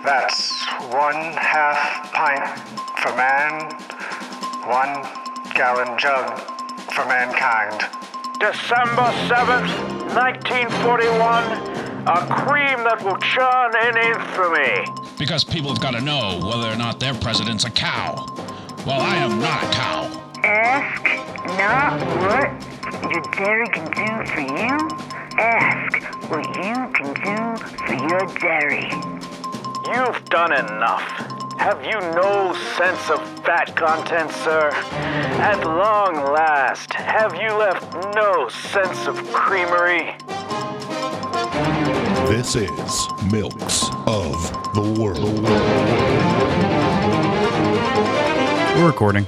That's 1/2 pint for man, 1 gallon jug for mankind. December 7th, 1941, a cream that will churn in infamy. Because people have got to know whether or not their president's a cow. Well, I am not a cow. Ask not what your dairy can do for you. Ask what you can do for your dairy. You've done enough. Have you no sense of fat content, sir? At long last, have you left no sense of creamery? This is Milks of the World. We're recording.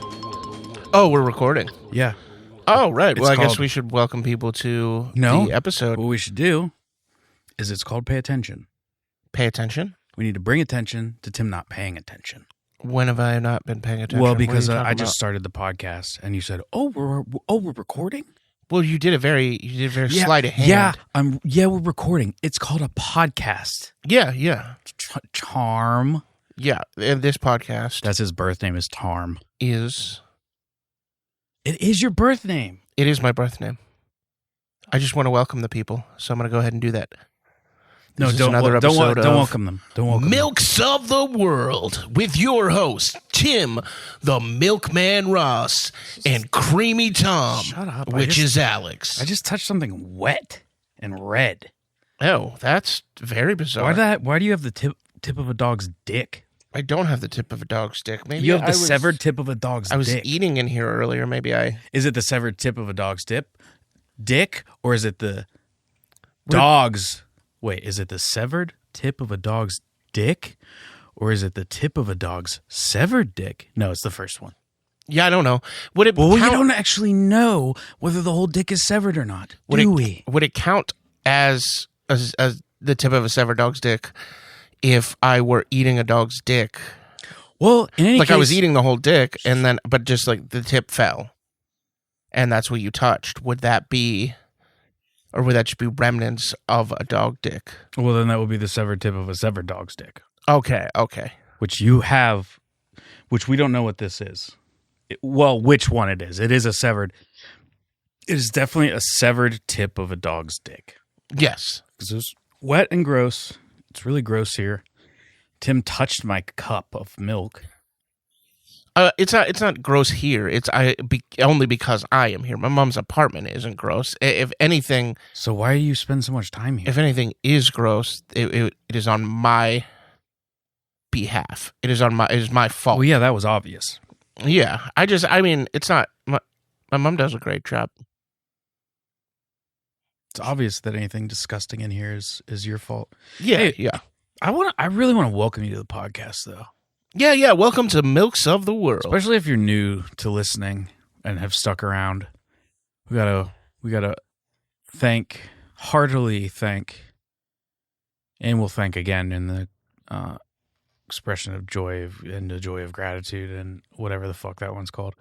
Oh, we're recording. Yeah. Oh, right. Well, It's I guess called- we should welcome people to No. the episode. What we should do is it's called Pay Attention. Pay attention. We need to bring attention to Tim not paying attention. When have I not been paying attention? Well, What are you because talking I just about? started the podcast and you said, we're recording? Well, you did a very sleight of hand. We're recording. It's called a podcast. Yeah. Charm. Yeah. And this podcast That's his birth name is Tarm. is It is your birth name. it is my birth name. I just want to welcome the people, so I'm going to go ahead and do that. No, This is don't another don't episode of welcome them. Don't welcome them. Milks of the World with your host, Tim, the Milkman Ross, and Creamy Tom, Shut up. which is Alex. I just touched something wet and red. Oh, that's very bizarre. Why do you have the tip of a dog's dick? I don't have the tip of a dog's dick. Maybe You have the I was- severed tip of a dog's I was dick. eating in here earlier. Maybe I. Is it the severed tip of a dog's dick, or is it the dog's? Wait, is it the severed tip of a dog's dick, or is it the tip of a dog's severed dick? No, it's the first one. Yeah, I don't know. Would it? Well, you count, don't actually know whether the whole dick is severed or not, would do it, we? Would it count as the tip of a severed dog's dick if I were eating a dog's dick? Well, in any Like case, I was eating the whole dick, and then but just like the tip fell, and that's what you touched. Would that be? Or would that just be remnants of a dog dick? Well, then that would be the severed tip of a severed dog's dick, Okay. which you have, which we don't know what this is. Which one it is? It is a severed. It is definitely a severed tip of a dog's dick. Yes. Because it's wet and gross. It's really gross here. Tim touched my cup of milk. It's not gross here. It's only because I am here. My mom's apartment isn't gross. If anything, So why do you spend so much time here? if anything is gross, it is on my behalf. It is my fault. Well, yeah, that was obvious. Yeah. I mean, it's not my mom does a great job. It's obvious that anything disgusting in here is your fault. Yeah, Hey. yeah. I really want to welcome you to the podcast, though. Yeah. Welcome to Milks of the World. Especially if you're new to listening and have stuck around. We gotta heartily thank, and we'll thank again in the expression of joy and the joy of gratitude and whatever the fuck that one's called.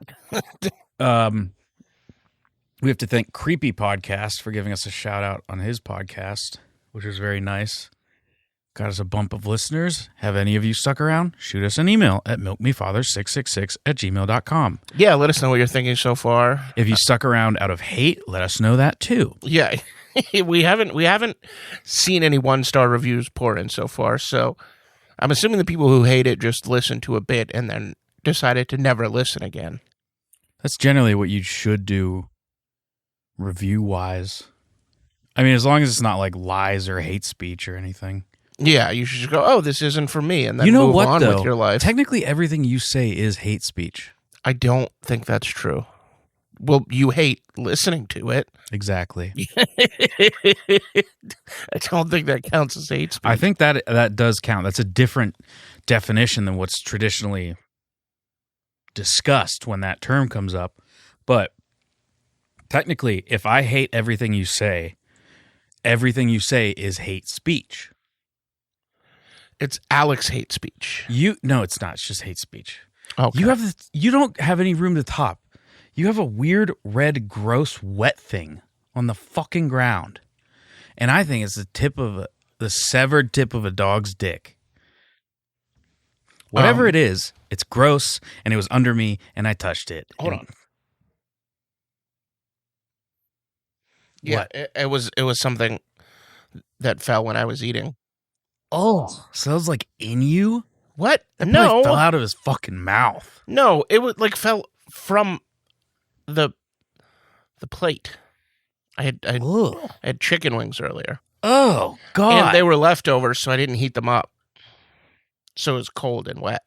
We have to thank Creepy Podcast for giving us a shout out on his podcast, which was very nice. Got us a bump of listeners. Have any of you stuck around? Shoot us an email at milkmefather666@gmail.com. Yeah, let us know what you're thinking so far. If you stuck around out of hate, let us know that too. Yeah. we haven't seen any 1-star reviews pour in so far, so I'm assuming the people who hate it just listened to a bit and then decided to never listen again. That's generally what you should do review-wise. I mean, as long as it's not like lies or hate speech or anything. Yeah, you should just go, oh, this isn't for me, and then You know move what, on though? with your life. Technically, everything you say is hate speech. I don't think that's true. Well, you hate listening to it. Exactly. I don't think that counts as hate speech. I think that does count. That's a different definition than what's traditionally discussed when that term comes up. But technically, if I hate everything you say is hate speech. It's Alex hate speech. No, it's not. It's just hate speech. Okay. You don't have any room to top. You have a weird, red, gross, wet thing on the fucking ground. And I think it's the severed tip of a dog's dick. Whatever it is, it's gross, and it was under me, and I touched it. Hold And- on. Yeah, it was something that fell when I was eating. Oh, so it was like in you? What? That probably fell No, out of his fucking mouth. no, it was like fell from the plate. I Ugh. had chicken wings earlier, Oh, God. and they were leftovers, so I didn't heat them up. So it was cold and wet.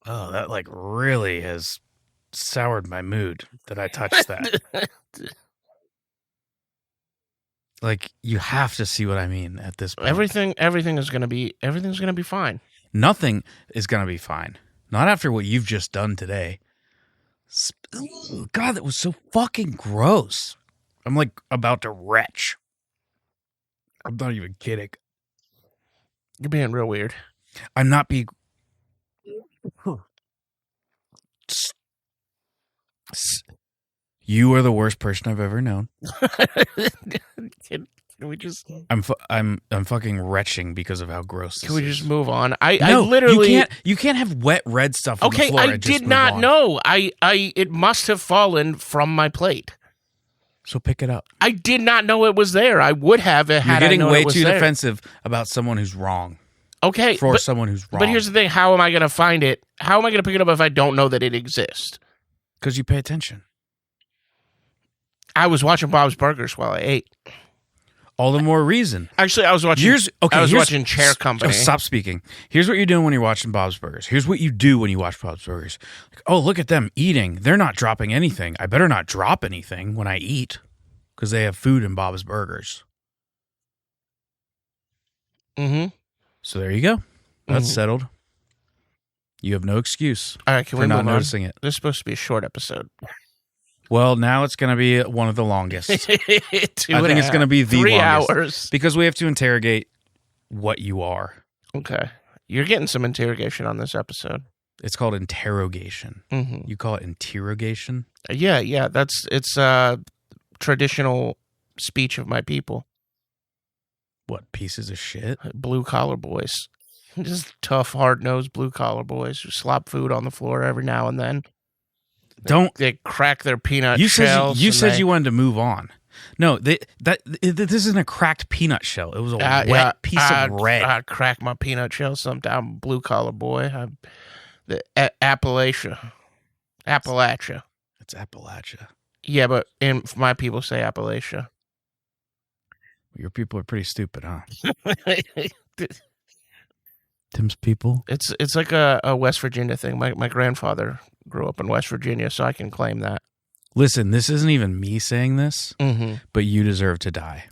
Oh, that like really has soured my mood that I touched that. Like, you have to see what I mean at this point. Everything's gonna be fine. Nothing is going to be fine. Not after what you've just done today. Ugh, God, that was so fucking gross. I'm like about to retch. I'm not even kidding. You're being real weird. I'm not being. You are the worst person I've ever known. Can we just I'm fucking retching because of how gross this can we is. just move on? I No, literally you can't have wet red stuff on the okay. floor. I and just did move not on. know. I it must have fallen from my plate. So pick it up. I did not know it was there. I would have it You're had I getting known way it was too there. defensive about someone who's wrong. Okay, For but, someone who's wrong. but here's the thing: how am I going to find it? How am I going to pick it up if I don't know that it exists? because you pay attention. I was watching Bob's Burgers while I ate. All the more reason. Actually, I was watching. Here's watching Chair Company. Stop speaking. Here's what you're doing when you're watching Bob's Burgers. Here's what you do when you watch Bob's Burgers. Like, oh, look at them eating. They're not dropping anything. I better not drop anything when I eat because they have food in Bob's Burgers. Mm-hmm. So there you go. That's Mhm. settled. You have no excuse All right, can for we not move on? noticing it. This is supposed to be a short episode. Well, now it's going to be one of the longest I I think it's going to be the 3 longest. hours. because we have to interrogate what you are. Okay, you're getting some interrogation on this episode. It's called interrogation. Mm-hmm. You call it interrogation? Yeah, it's traditional speech of my people, What, pieces of shit? blue collar boys, just tough, hard nosed blue collar boys who slop food on the floor every now and then. Don't. They crack their peanut You shells. said you wanted to move on. No, this isn't a cracked peanut shell. It was a wet piece of bread. I crack my peanut shell sometime. I'm a blue collar boy. Appalachia. It's Appalachia. Yeah, but my people say Appalachia. Your people are pretty stupid, huh? Tim's people? It's like a West Virginia thing. My grandfather grew up in West Virginia, so I can claim that. Listen, this isn't even me saying this, Mm-hmm. but you deserve to die.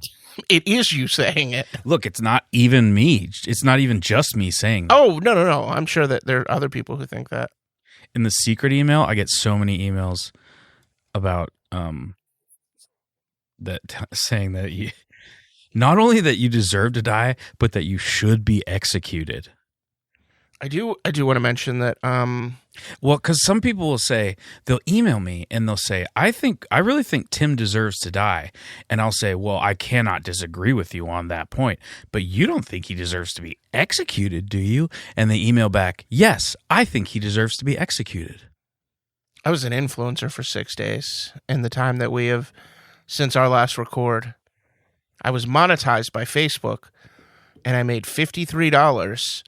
It is you saying it. Look, it's not even me. It's not even just me saying that. Oh, no. I'm sure that there are other people who think that. In the secret email, I get so many emails about saying that you not only that you deserve to die, but that you should be executed. I do want to mention that Well, because some people will say, they'll email me and they'll say, I really think Tim deserves to die. And I'll say, well, I cannot disagree with you on that point, but you don't think he deserves to be executed, do you? And they email back, yes, I think he deserves to be executed. I was an influencer for 6 days in the time that we have since our last record. I was monetized by Facebook and I made $53.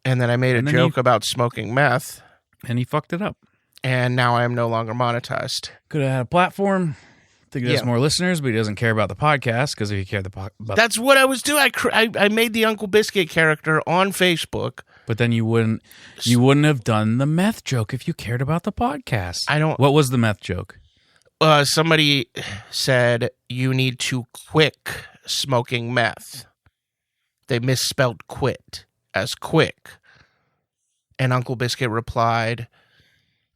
And then I made a And then joke about smoking meth, And he fucked it up. and now I am no longer monetized. Could have had a platform. I think he has Yeah. more listeners, but he doesn't care about the podcast because if he cared about That's what I was doing. I made the Uncle Biscuit character on Facebook. but then you wouldn't have done the meth joke if you cared about the podcast. I don't- What was the meth joke? Somebody said you need to quit smoking meth. They misspelled quit as quick. And Uncle Biscuit replied,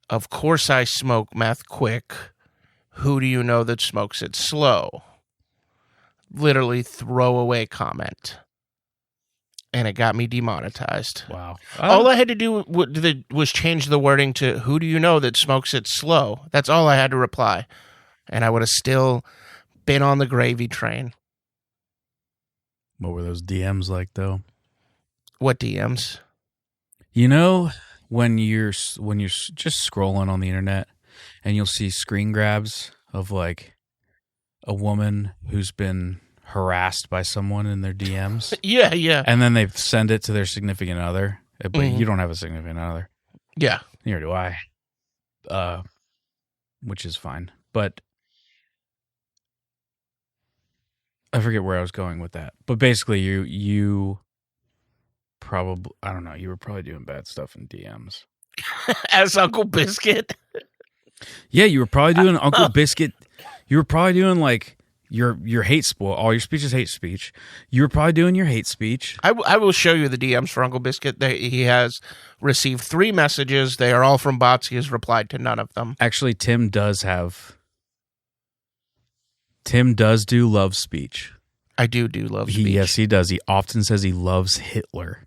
of course I smoke meth quick. Who do you know that smokes it slow? Literally throwaway comment. And it got me demonetized. Wow. All I had to do was change the wording to who do you know that smokes it slow? That's all I had to reply. And I would have still been on the gravy train. What were those DMs like, though? What DMs? You know, when you're just scrolling on the internet and you'll see screen grabs of like a woman who's been harassed by someone in their DMs, Yeah. and then they send it to their significant other. But you don't have a significant other. Yeah. Neither do I. Which is fine. But I forget where I was going with that. But basically, you probably, I don't know, you were probably doing bad stuff in DMs. As Uncle Biscuit. Yeah, you were probably doing Uncle Biscuit. You were probably doing like your hate speech. All your speech is hate speech. You were probably doing your hate speech. I will show you the DMs for Uncle Biscuit. He has received 3 messages. They are all from bots. He has replied to none of them. Actually, Tim does do love speech. I do love speech. Yes, he does. He often says he loves Hitler.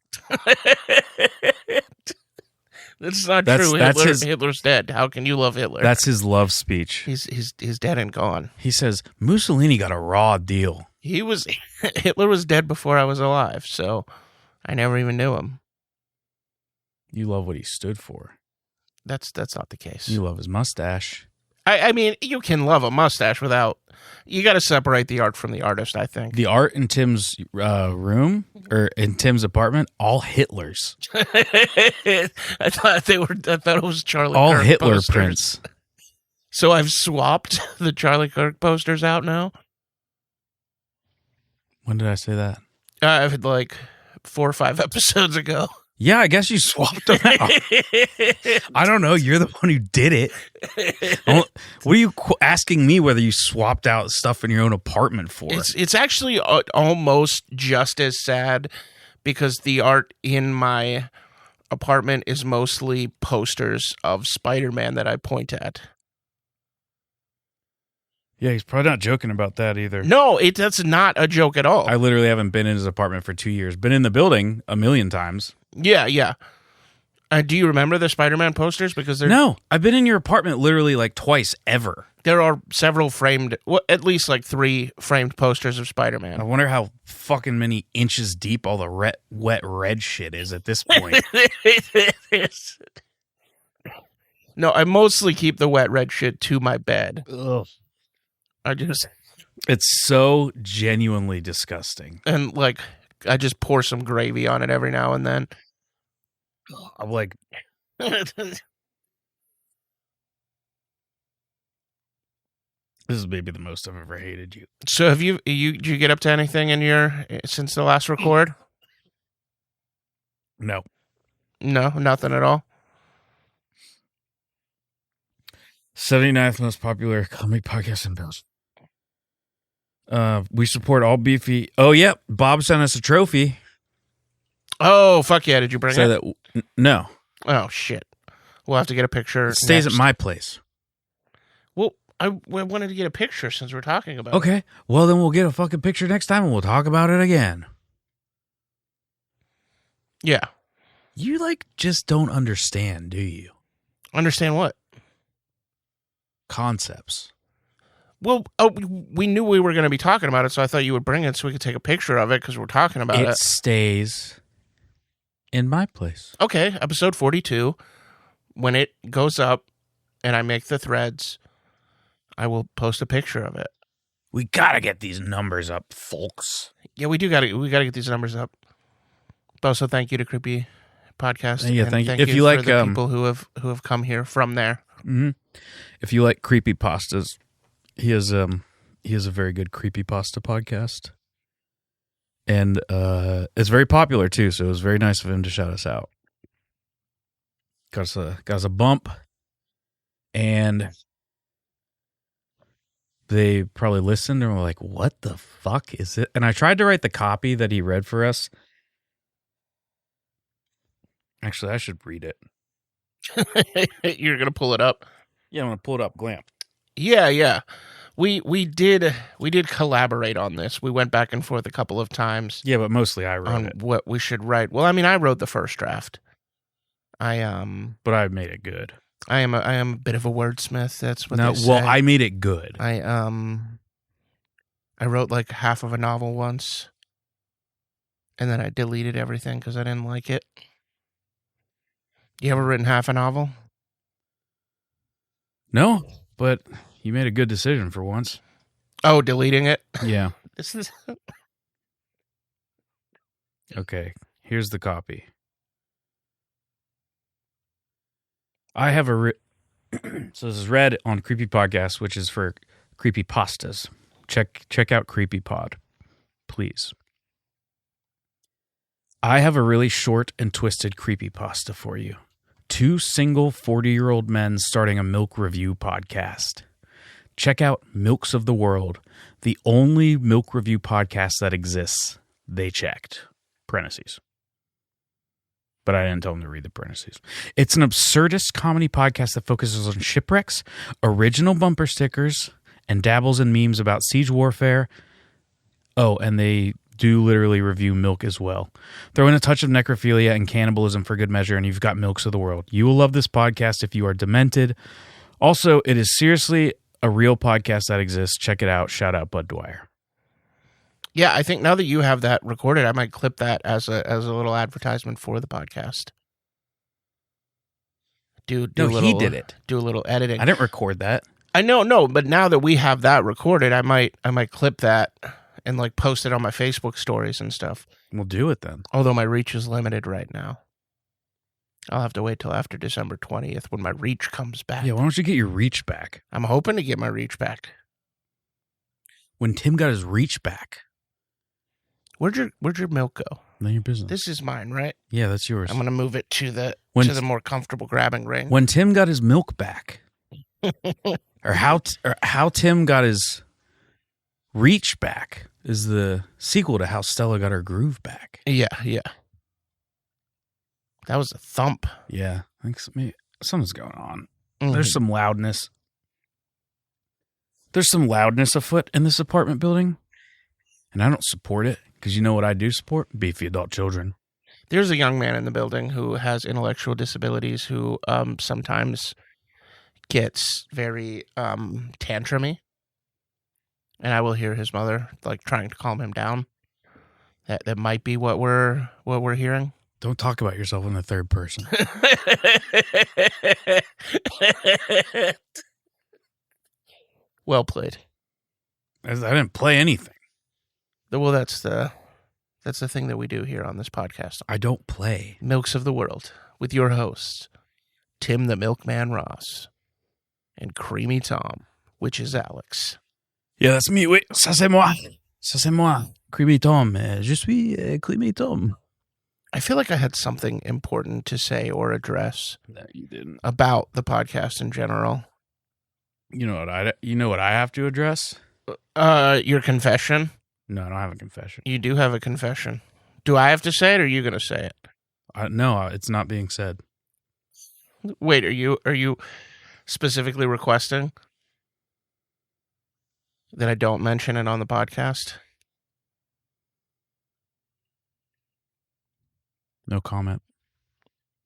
That's not That's- true. that's his- Hitler's dead. How can you love Hitler? That's his love speech. He's dead and gone. He says Mussolini got a raw deal. Hitler was dead before I was alive, so I never even knew him. You love what he stood for. That's not the case. You love his mustache. I mean, you can love a mustache without. You got to separate the art from the artist, I think. The art in Tim's room or in Tim's apartment, all Hitlers. I thought it was Charlie All Kirk Hitler posters. prints. So I've swapped the Charlie Kirk posters out now. When did I say that? I've had like 4 or 5 episodes ago. Yeah, I guess you swapped them out. I don't know. You're the one who did it. What are you asking me whether you swapped out stuff in your own apartment for? It's actually almost just as sad because the art in my apartment is mostly posters of Spider-Man that I point at. Yeah, he's probably not joking about that either. No, that's not a joke at all. I literally haven't been in his apartment for 2 years. Been in the building a million times. Yeah. Do you remember the Spider-Man posters? Because No, I've been in your apartment literally like twice ever. there are several framed, at least like 3 framed posters of I Spider-Man. wonder how fucking many inches deep all the wet red shit is at this point. No, I mostly keep the wet red shit to my bed. Ugh. It's so genuinely disgusting. and like I just pour some gravy on it every now and then. I'm like, this is maybe the most I've ever hated you. So have did you get up to anything since the last record? No. No, nothing at all. 79th most popular comedy podcast in Belgium. We support all beefy. Oh, yeah. Bob sent us a trophy. Oh, fuck yeah. Did you bring Say it? that. No. Oh, shit. We'll have to get a picture. It stays next. at my place. Well, I wanted to get a picture since we're talking about it. Okay. Well, then we'll get a fucking picture next time and we'll talk about it again. Yeah. You, just don't understand, do you? Understand what? Concepts. Well, we knew we were going to be talking about it, so I thought you would bring it so we could take a picture of it because we're talking about it. It stays in my place. Okay, episode 42. When it goes up and I make the threads, I will post a picture of it. We gotta get these numbers up, folks. Yeah, we gotta get these numbers up. But also, thank you to Creepy Podcast. Yeah, and thank you. Thank If you you for like, the people who have come here from there. Mm-hmm. If you like creepy pastas, he has a very good creepy pasta podcast, and it's very popular too. So it was very nice of him to shout us out. Got us a bump, and they probably listened and were like, "What the fuck is it?" And I tried to write the copy that he read for us. Actually, I should read it. You're gonna pull it up. Yeah, I'm gonna pull it up. Glamp. Yeah. We did collaborate on this. We went back and forth a couple of times Yeah, but mostly I wrote on it, what we should write. Well, I mean, I wrote the first draft. but I made it good. I am a bit of a wordsmith. That's what No, they say. well, I made it good. I wrote like half of a novel once, and then I deleted everything because I didn't like it. You ever written half a novel? No, but you made a good decision for once. Oh, deleting it? Yeah. This is... Okay, here's the copy. I have a... So this is read on Creepy Podcast, which is for creepy pastas. Check out Creepy Pod, please. I have a really short and twisted creepy pasta for you. 2 single 40-year-old men starting a milk review podcast. Check out Milks of the World, the only milk review podcast that exists. They checked. Parentheses. But I didn't tell them to read the parentheses. It's an absurdist comedy podcast that focuses on shipwrecks, original bumper stickers, and dabbles in memes about siege warfare. Oh, and they do literally review milk as well. Throw in a touch of necrophilia and cannibalism for good measure, and you've got Milks of the World. You will love this podcast if you are demented. Also, it is seriously a real podcast that exists. Check it out. Shout out Bud Dwyer. Yeah, I think now that you have that recorded, I might clip that as a little advertisement for the podcast. Do No, a little, he did it. Do a little editing. I didn't record that. I know, no, but now that we have that recorded, I might clip that and like post it on my Facebook stories and stuff. We'll do it then. Although my reach is limited right now. I'll have to wait till after December 20th when my reach comes back. Yeah, why don't you get your reach back? I'm hoping to get my reach back. When Tim got his reach back. Where'd your milk go? None of your business. This is mine, right? Yeah, that's yours. I'm gonna move it to the more comfortable grabbing ring. When Tim got his milk back, or how Tim got his reach back is the sequel to how Stella got her groove back. Yeah. That was a thump. Yeah, I think something's going on. Mm-hmm. There's some loudness. There's some loudness afoot in this apartment building, and I don't support it because you know what I do support? Beefy adult children. There's a young man in the building who has intellectual disabilities who sometimes gets very tantrumy, and I will hear his mother like trying to calm him down. That might be what we're hearing. Don't talk about yourself in the third person. Well played. I didn't play anything. Well, that's the thing that we do here on this podcast. I don't play. Milks of the World with your hosts, Tim the Milkman Ross and Creamy Tom, which is Alex. Yeah, that's me. Oui, ça c'est moi. Ça c'est moi. Creamy Tom. Je suis Creamy Tom. I feel like I had something important to say or address. No, you didn't. About the podcast in general. You know what I have to address? Your confession? No, I don't have a confession. You do have a confession. Do I have to say it or are you going to say it? No, it's not being said. Wait, are you specifically requesting that I don't mention it on the podcast? No comment.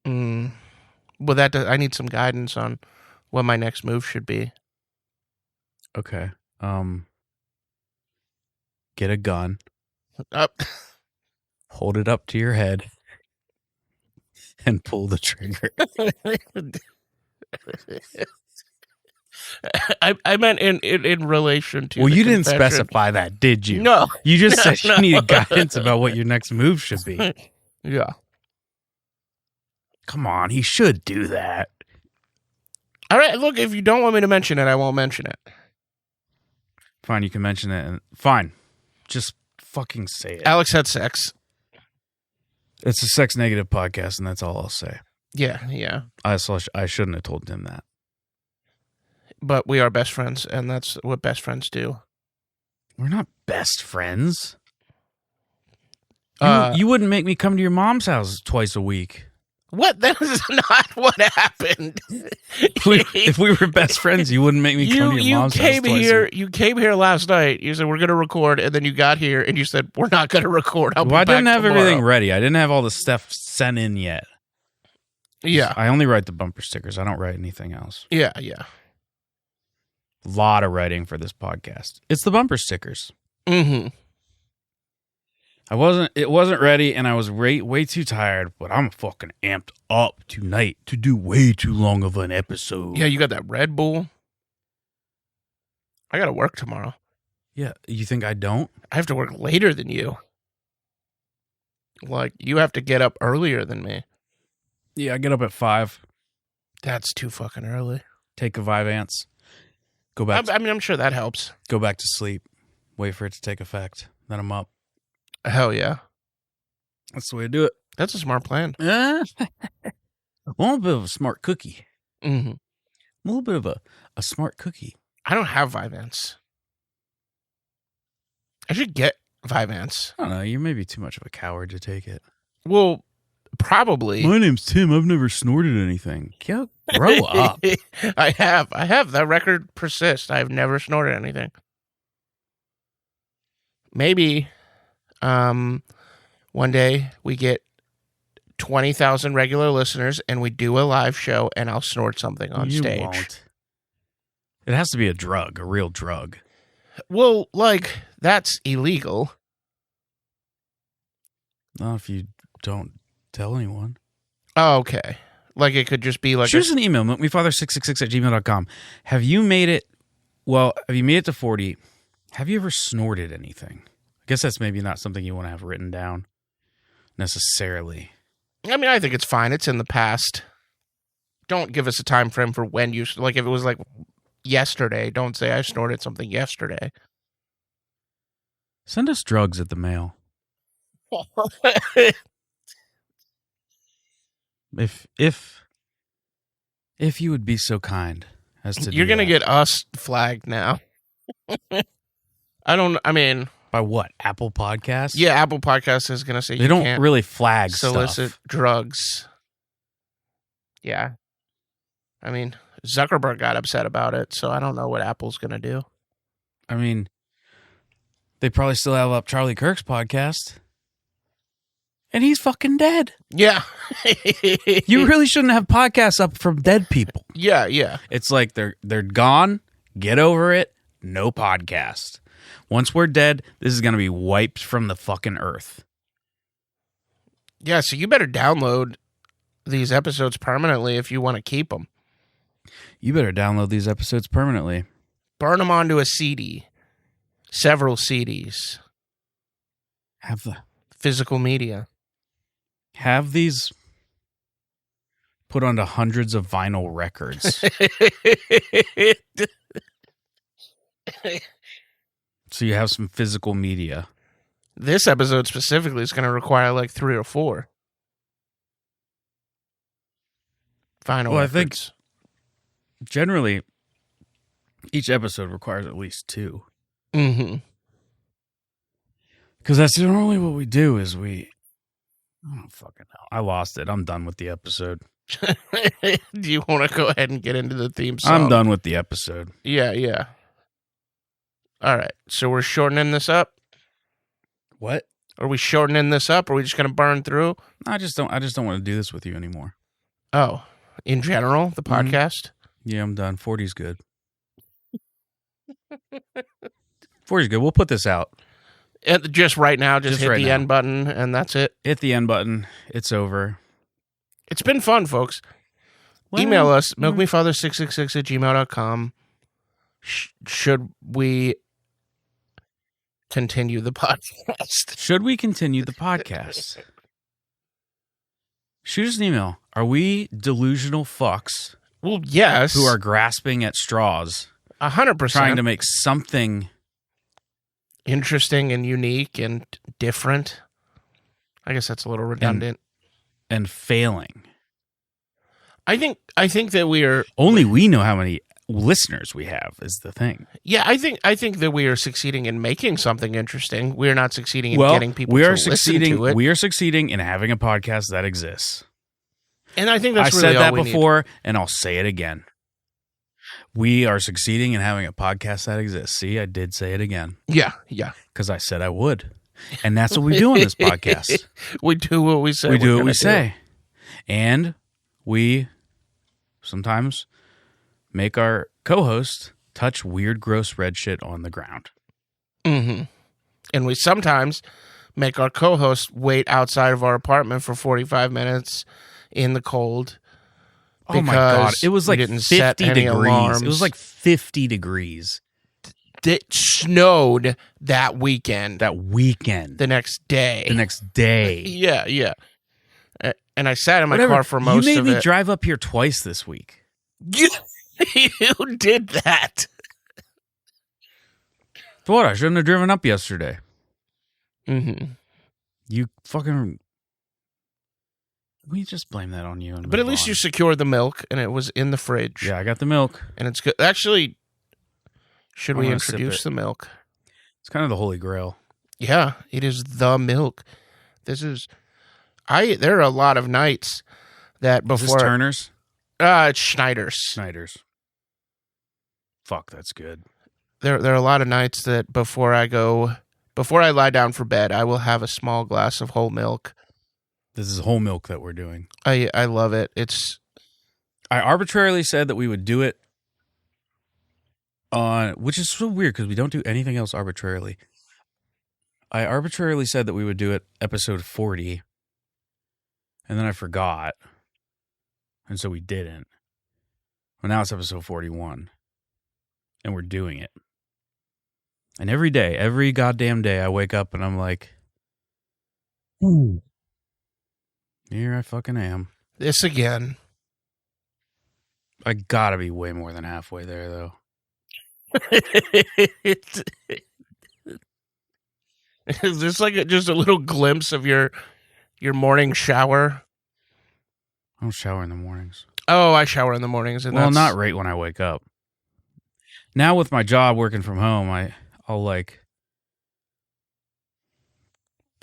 Well, I need some guidance on what my next move should be. Okay. Get a gun. Hold it up to your head. And pull the trigger. I meant in relation to. Well, you confession. didn't specify that, did you? No. You just said you needed guidance about what your next move should be. Yeah. Come on, he should do that. All right, look, if you don't want me to mention it, I won't mention it. Fine, you can mention it. Fine. Just fucking say it. Alex had sex. It's a sex negative podcast, and that's all I'll say. Yeah. I shouldn't have told him that. But we are best friends, and that's what best friends do. We're not best friends. You wouldn't make me come to your mom's house twice a week. What? That is not what happened. If we were best friends, you wouldn't make me come to your mom's house twice a week. You came here last night. You said, we're going to record, and then you got here, and you said, we're not going to record. I didn't have everything ready. I didn't have all the stuff sent in yet. Yeah. I only write the bumper stickers. I don't write anything else. Yeah. Lot of writing for this podcast. It's the bumper stickers. Mm-hmm. It wasn't ready, and I was way too tired, but I'm fucking amped up tonight to do way too long of an episode. Yeah, you got that Red Bull. I got to work tomorrow. Yeah, you think I don't? I have to work later than you. Like, you have to get up earlier than me. Yeah, I get up at 5. That's too fucking early. Take a Vyvanse. Go back. I mean, I'm sure that helps. Go back to sleep. Wait for it to take effect. Then I'm up. Hell yeah. That's the way to do it. That's a smart plan. I'm a little bit of a smart cookie. Mm-hmm. A little bit of a smart cookie. I don't have Vyvanse. I should get Vyvanse. I don't know. You're maybe too much of a coward to take it. Well, probably. My name's Tim. I've never snorted anything. Grow up. I have. That record persists. I've never snorted anything. Maybe one day we get 20,000 regular listeners and we do a live show and I'll snort something on stage. Won't. It has to be a drug, a real drug. Well, like, that's illegal. Not if you don't tell anyone. Oh, okay. Like, it could just be like... Shoot us an email, milkmefather666@gmail.com. Have you made it to 40? Have you ever snorted anything? I guess that's maybe not something you want to have written down necessarily. I mean, I think it's fine. It's in the past. Don't give us a time frame for when you... Like, if it was like yesterday, don't say I snorted something yesterday. Send us drugs at the mail. If you would be so kind as to You're do going to that. get us flagged now. I mean... By what? Apple Podcasts? Yeah, Apple Podcasts is going to say They you don't can't really flag solicit stuff. drugs. Yeah. I mean, Zuckerberg got upset about it, so I don't know what Apple's going to do. I mean, they probably still have up Charlie Kirk's podcast. And he's fucking dead. Yeah. You really shouldn't have podcasts up from dead people. Yeah. It's like they're gone. Get over it. No podcast. Once we're dead, this is going to be wiped from the fucking earth. Yeah, so you better download these episodes permanently if you want to keep them. You better download these episodes permanently. Burn them onto a CD. Several CDs. Have Physical media. Have these put onto hundreds of vinyl records. So you have some physical media. This episode specifically is going to require like 3 or 4. Vinyl Well, I records. think generally each episode requires at least 2. Mm-hmm. Because that's normally what we do is I don't fucking know. I lost it. I'm done with the episode. Do you want to go ahead and get into the theme song? I'm done with the episode. Yeah. All right. So we're shortening this up? What? Are we shortening this up? Or are we just going to burn through? I just don't want to do this with you anymore. Oh, in general, the Mhm. podcast? Yeah, I'm done. 40's good. 40's good. We'll put this out. Just right now, just hit right the now. end button, and that's it. Hit the end button. It's over. It's been fun, folks. Well, Email us, milkmefather666@gmail.com. Should we continue the podcast? Should we continue the podcast? Shoot us an email. Are we delusional fucks Well, yes. who are grasping at straws, 100% trying to make something interesting and unique and different? I guess that's a little redundant. and failing? I think that we are. Only we know how many listeners we have is the thing. Yeah, I think that we are succeeding in making something interesting. We are not succeeding in getting people we to are listen succeeding. to it. We are succeeding in having a podcast that exists. And I think that's I really said all that we need. before, and I'll say it again. We are succeeding in having a podcast that exists. See, I did say it again Yeah. because I said I would, and that's what we do on this podcast. We do what we say. We do we're what we gonna say, and we sometimes make our co-host touch weird, gross red shit on the ground. Mm-hmm. And we sometimes make our co-host wait outside of our apartment for 45 minutes in the cold. Oh my God. It was we like didn't 50 set any degrees. alarms. It was like 50 degrees It snowed that weekend. that weekend. The next day. The next day. Yeah, yeah. And I sat in my Whatever. car for most You made of me it. drive up here twice this week. You did that. What? I shouldn't have driven up yesterday. Mm-hmm. You fucking... We just blame that on you. And But at move least on. you secured the milk, and it was in the fridge. Yeah, I got the milk. And it's good. Actually, should I'm we gonna sip introduce it. the milk? It's kind of the holy grail. Yeah, it is the milk. This is... There are a lot of nights that Is before... this Turner's? It's Schneider's. Snyder's. Fuck, that's good. There are a lot of nights that before I lie down for bed, I will have a small glass of whole milk. This is whole milk that we're doing. I love it. It's... I arbitrarily said that we would do it on... Which is so weird because we don't do anything else arbitrarily. I arbitrarily said that we would do it episode 40. And then I forgot. And so we didn't. Well, now it's episode 41. And we're doing it. And every goddamn day, I wake up and I'm like, here I fucking am. This again. I gotta be way more than halfway there, though. Is this like just a little glimpse of your morning shower? I don't shower in the mornings. Oh, I shower in the mornings. And Well, that's... not right when I wake up. Now with my job working from home, I'll like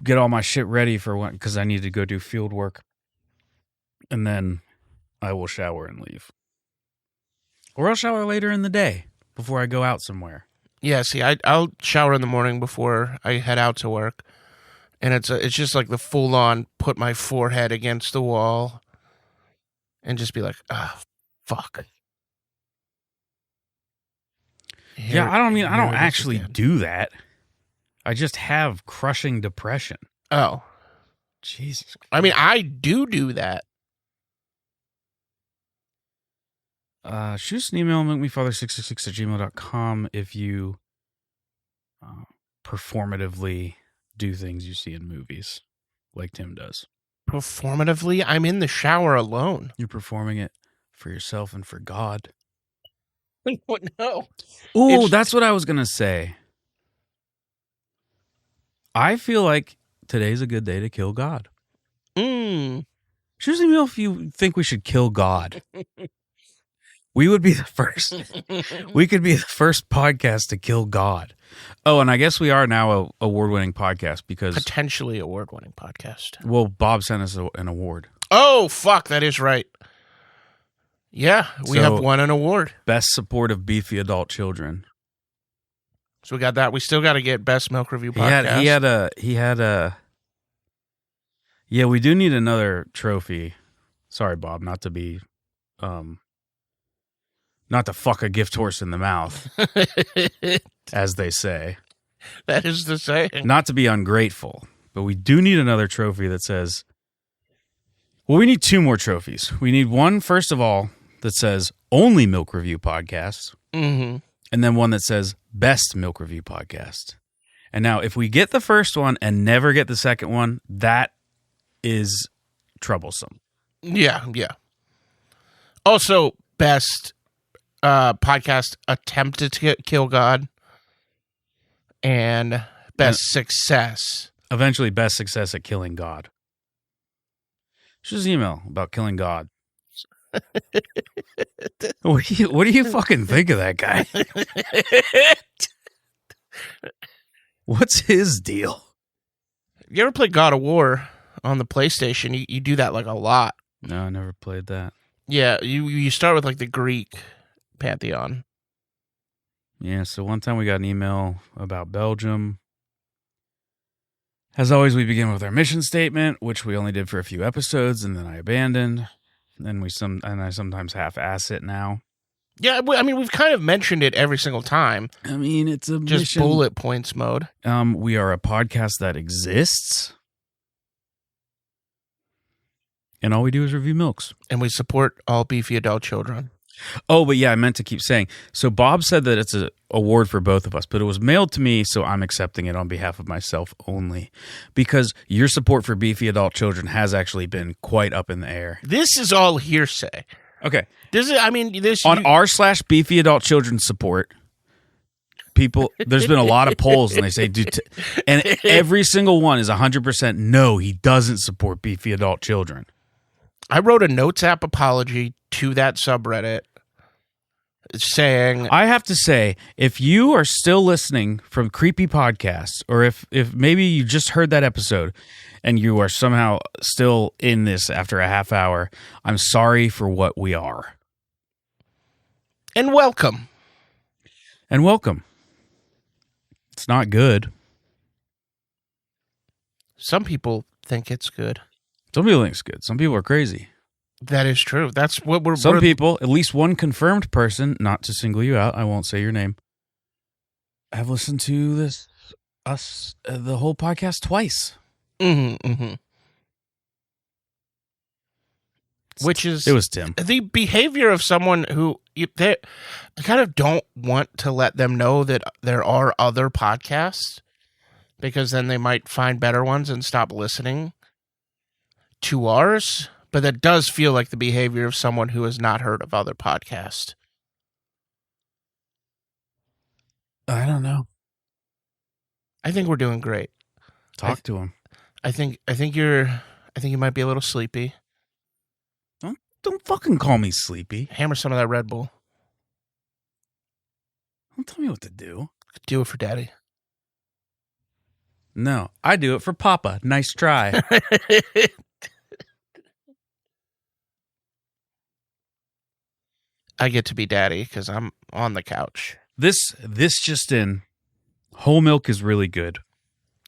get all my shit ready for when, because I need to go do field work. And then I will shower and leave. Or I'll shower later in the day before I go out somewhere. Yeah, see, I'll shower in the morning before I head out to work. And it's just like the full-on put my forehead against the wall and just be like, ah, fuck. Yeah, I don't Here it is actually again. do that. I just have crushing depression. Oh. Jesus. I mean, I do that. Shoot us an email, milkmefather666@gmail.com if you performatively do things you see in movies, like Tim does. Performatively, I'm in the shower alone. You're performing it for yourself and for God. What? No. Ooh, It's- that's what I was going to say. I feel like today's a good day to kill God. Shoot us an email if you think we should kill God. We would be the first. We could be the first podcast to kill God. Oh, and I guess we are now a award-winning podcast because, Potentially award-winning podcast. well, Bob sent us an award. Oh, fuck, that is right. Yeah, we So- have won an award. Best support of beefy adult children. So we got that. We still got to get Best Milk Review Podcast. He had a. Yeah, we do need another trophy. Sorry, Bob, not to be, not to fuck a gift horse in the mouth, as they say. That is the saying. Not to be ungrateful, but we do need another trophy that says. Well, we need two more trophies. We need one, first of all, that says only Milk Review Podcast, Mm-hmm. and then one that says Best Milk Review Podcast. And now, if we get the first one and never get the second one, that is troublesome. Yeah, yeah. Also, Best Podcast Attempted to Kill God and Best Success. Eventually, best success at killing God. Just email about killing God. What do you fucking think of that guy? What's his deal? You ever play God of War on the PlayStation? You do that like a lot. No, I never played that. Yeah, you start with like the Greek pantheon. Yeah, so one time we got an email about Belgium. As always, we begin with our mission statement, which we only did for a few episodes, and then I abandoned. And I sometimes half-ass it now. Yeah, I mean, we've kind of mentioned it every single time. I mean, it's a Just mission. bullet points mode. We are a podcast that exists. And all we do is review milks. And we support all beefy adult children. Oh, but yeah, I meant to keep saying. So Bob said that it's an award for both of us, but it was mailed to me, so I'm accepting it on behalf of myself only. Because your support for beefy adult children has actually been quite up in the air. This is all hearsay. Okay. This is, I mean, this... On r/beefy adult children support, people, there's been a lot of polls, and they say, and every single one is 100% no, he doesn't support beefy adult children. I wrote a Notes app apology to that subreddit saying... I have to say, if you are still listening from creepy podcasts, or if maybe you just heard that episode and you are somehow still in this after a half hour, I'm sorry for what we are. And welcome. And welcome. It's not good. Some people think it's good. Some people think it's good. Some people are crazy. That is true. That's what we're... Some people, at least one confirmed person, not to single you out, I won't say your name, have listened to the whole podcast twice. Mm-hmm, mm-hmm. Which is... It was Tim. The behavior of someone who... I kind of don't want to let them know that there are other podcasts, because then they might find better ones and stop listening to ours. But that does feel like the behavior of someone who has not heard of other podcasts. I don't know. I think we're doing great. Talk to him. I think you might be a little sleepy. Don't fucking call me sleepy. Hammer some of that Red Bull. Don't tell me what to do. Do it for Daddy. No, I do it for Papa. Nice try. I get to be Daddy because I'm on the couch. This just in. Whole milk is really good.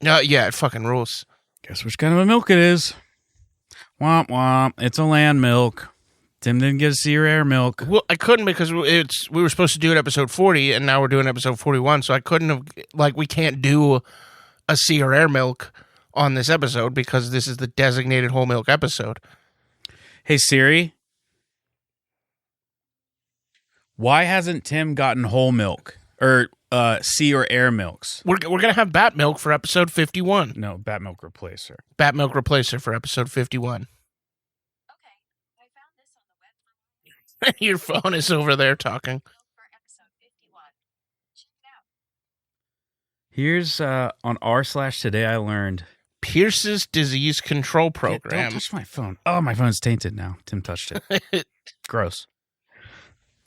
Yeah, it fucking rules. Guess which kind of a milk it is. Womp womp. It's a land milk. Tim didn't get to see your air milk. Well, I couldn't because we were supposed to do it episode 40, and now we're doing episode 41, so I couldn't have... Like, we can't do a sea or air milk on this episode because this is the designated whole milk episode. Hey, Siri. Why hasn't Tim gotten whole milk? Or sea or air milks? We're going to have bat milk for episode 51. No, bat milk replacer. Bat milk replacer for episode 51. Okay, I found this on the web for Your phone is over there talking. for episode 51. Check it out. Here's on r/today I learned. Pierce's disease control Don't program. touch my phone. Oh, my phone's tainted now. Tim touched it. Gross.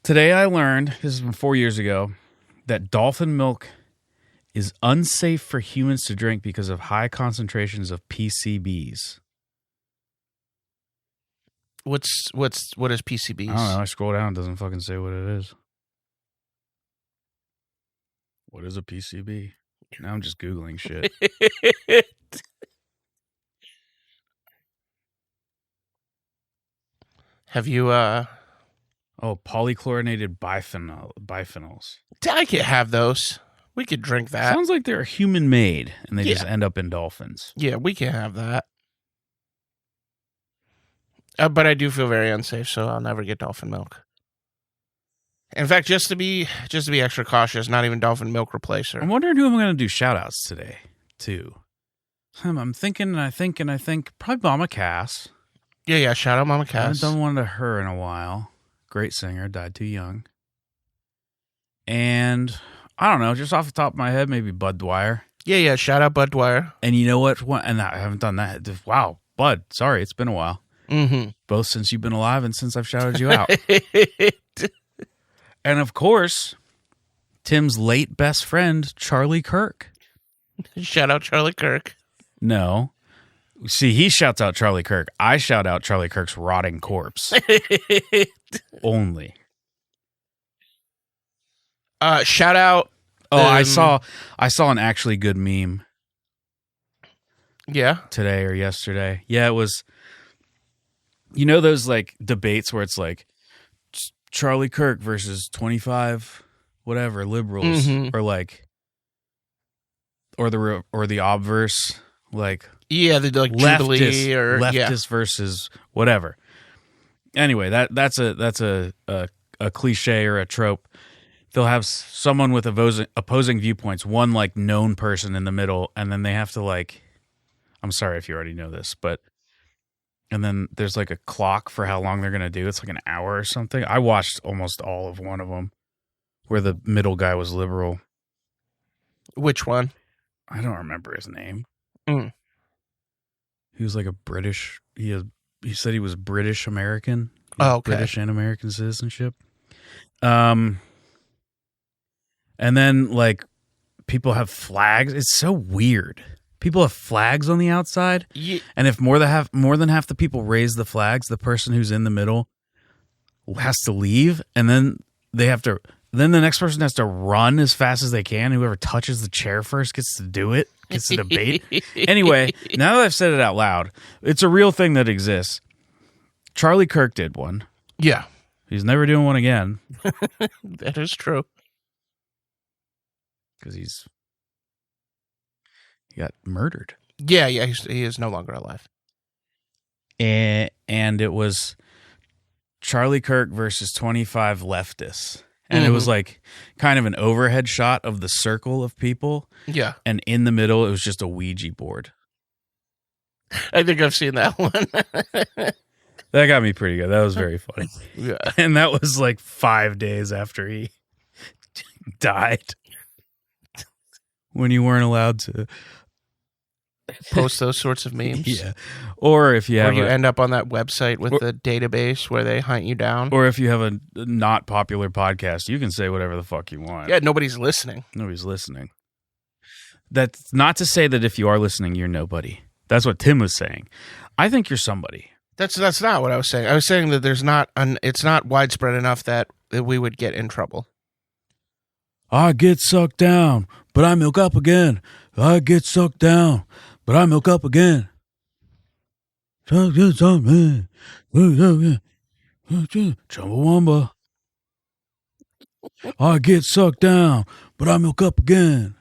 Today I learned, this is from 4 years ago, that dolphin milk is unsafe for humans to drink because of high concentrations of PCBs. What is PCBs? I don't know. I scroll down. It doesn't fucking say what it is. What is a PCB? Now I'm just Googling shit. Have you, Oh, polychlorinated biphenyls. I could have those. We could drink that. Sounds like they're human made and they just Yeah. end up in dolphins. Yeah, we can have that. But I do feel very unsafe, so I'll never get dolphin milk. In fact, just to be extra cautious, not even dolphin milk replacer. I'm wondering who I'm going to do shout outs today to. I'm thinking and I think probably Mama Cass. Yeah, shout out Mama I haven't Cass. done one to her in a while. Great singer, died too young. And I don't know, just off the top of my head, maybe Bud Dwyer. Yeah, shout out Bud Dwyer. And you know what? And I haven't done that. Wow, Bud, sorry, it's been a while. Mm-hmm. Both since you've been alive and since I've shouted you out. And of course, Tim's late best friend, Charlie Kirk. Shout out Charlie Kirk. No. See, he shouts out Charlie Kirk. I shout out Charlie Kirk's rotting corpse. Only. Shout out. Oh, I saw an actually good meme Yeah. today or yesterday. Yeah, it was, you know, those like debates where it's like Charlie Kirk versus 25 whatever liberals Mhm. or like or the obverse like Yeah, the like Jubilee or leftist versus whatever. Anyway, that's a cliche or a trope. They'll have someone with opposing viewpoints, one like known person in the middle, and then they have to like, I'm sorry if you already know this, but and then there's like a clock for how long they're going to do. It's like an hour or something. I watched almost all of one of them where the middle guy was liberal. Which one? I don't remember his name. Mm. He was like a British. He said he was British American. Oh, okay. British and American citizenship. And then like people have flags. It's so weird. People have flags on the outside, and if more than half the people raise the flags, the person who's in the middle has to leave, and then they have to. Then the next person has to run as fast as they can. Whoever touches the chair first gets to do it. Gets to debate. Anyway, now that I've said it out loud, it's a real thing that exists. Charlie Kirk did one. Yeah, He's never doing one again that is true. because he got murdered. Yeah, he is no longer alive. And it was Charlie Kirk versus 25 leftists. And it was like kind of an overhead shot of the circle of people. Yeah, And in the middle, it was just a Ouija board. I think I've seen that one. That got me pretty good. That was very funny. Yeah, And that was like 5 days after he died. When you weren't allowed to. post those sorts of memes. Yeah. Or if you Or have you a, end up on that website with the database where they hunt you down. or if you have a not popular podcast, you can say whatever the fuck you want. Yeah, nobody's listening. Nobody's listening. That's not to say that if you are listening, you're nobody. That's what Tim was saying. I think you're somebody. That's not what I was saying. I was saying that it's not widespread enough that we would get in trouble. I get sucked down, but I milk up again. I get sucked down, but I milk up again. Chumbawamba. I get sucked down, but I milk up again.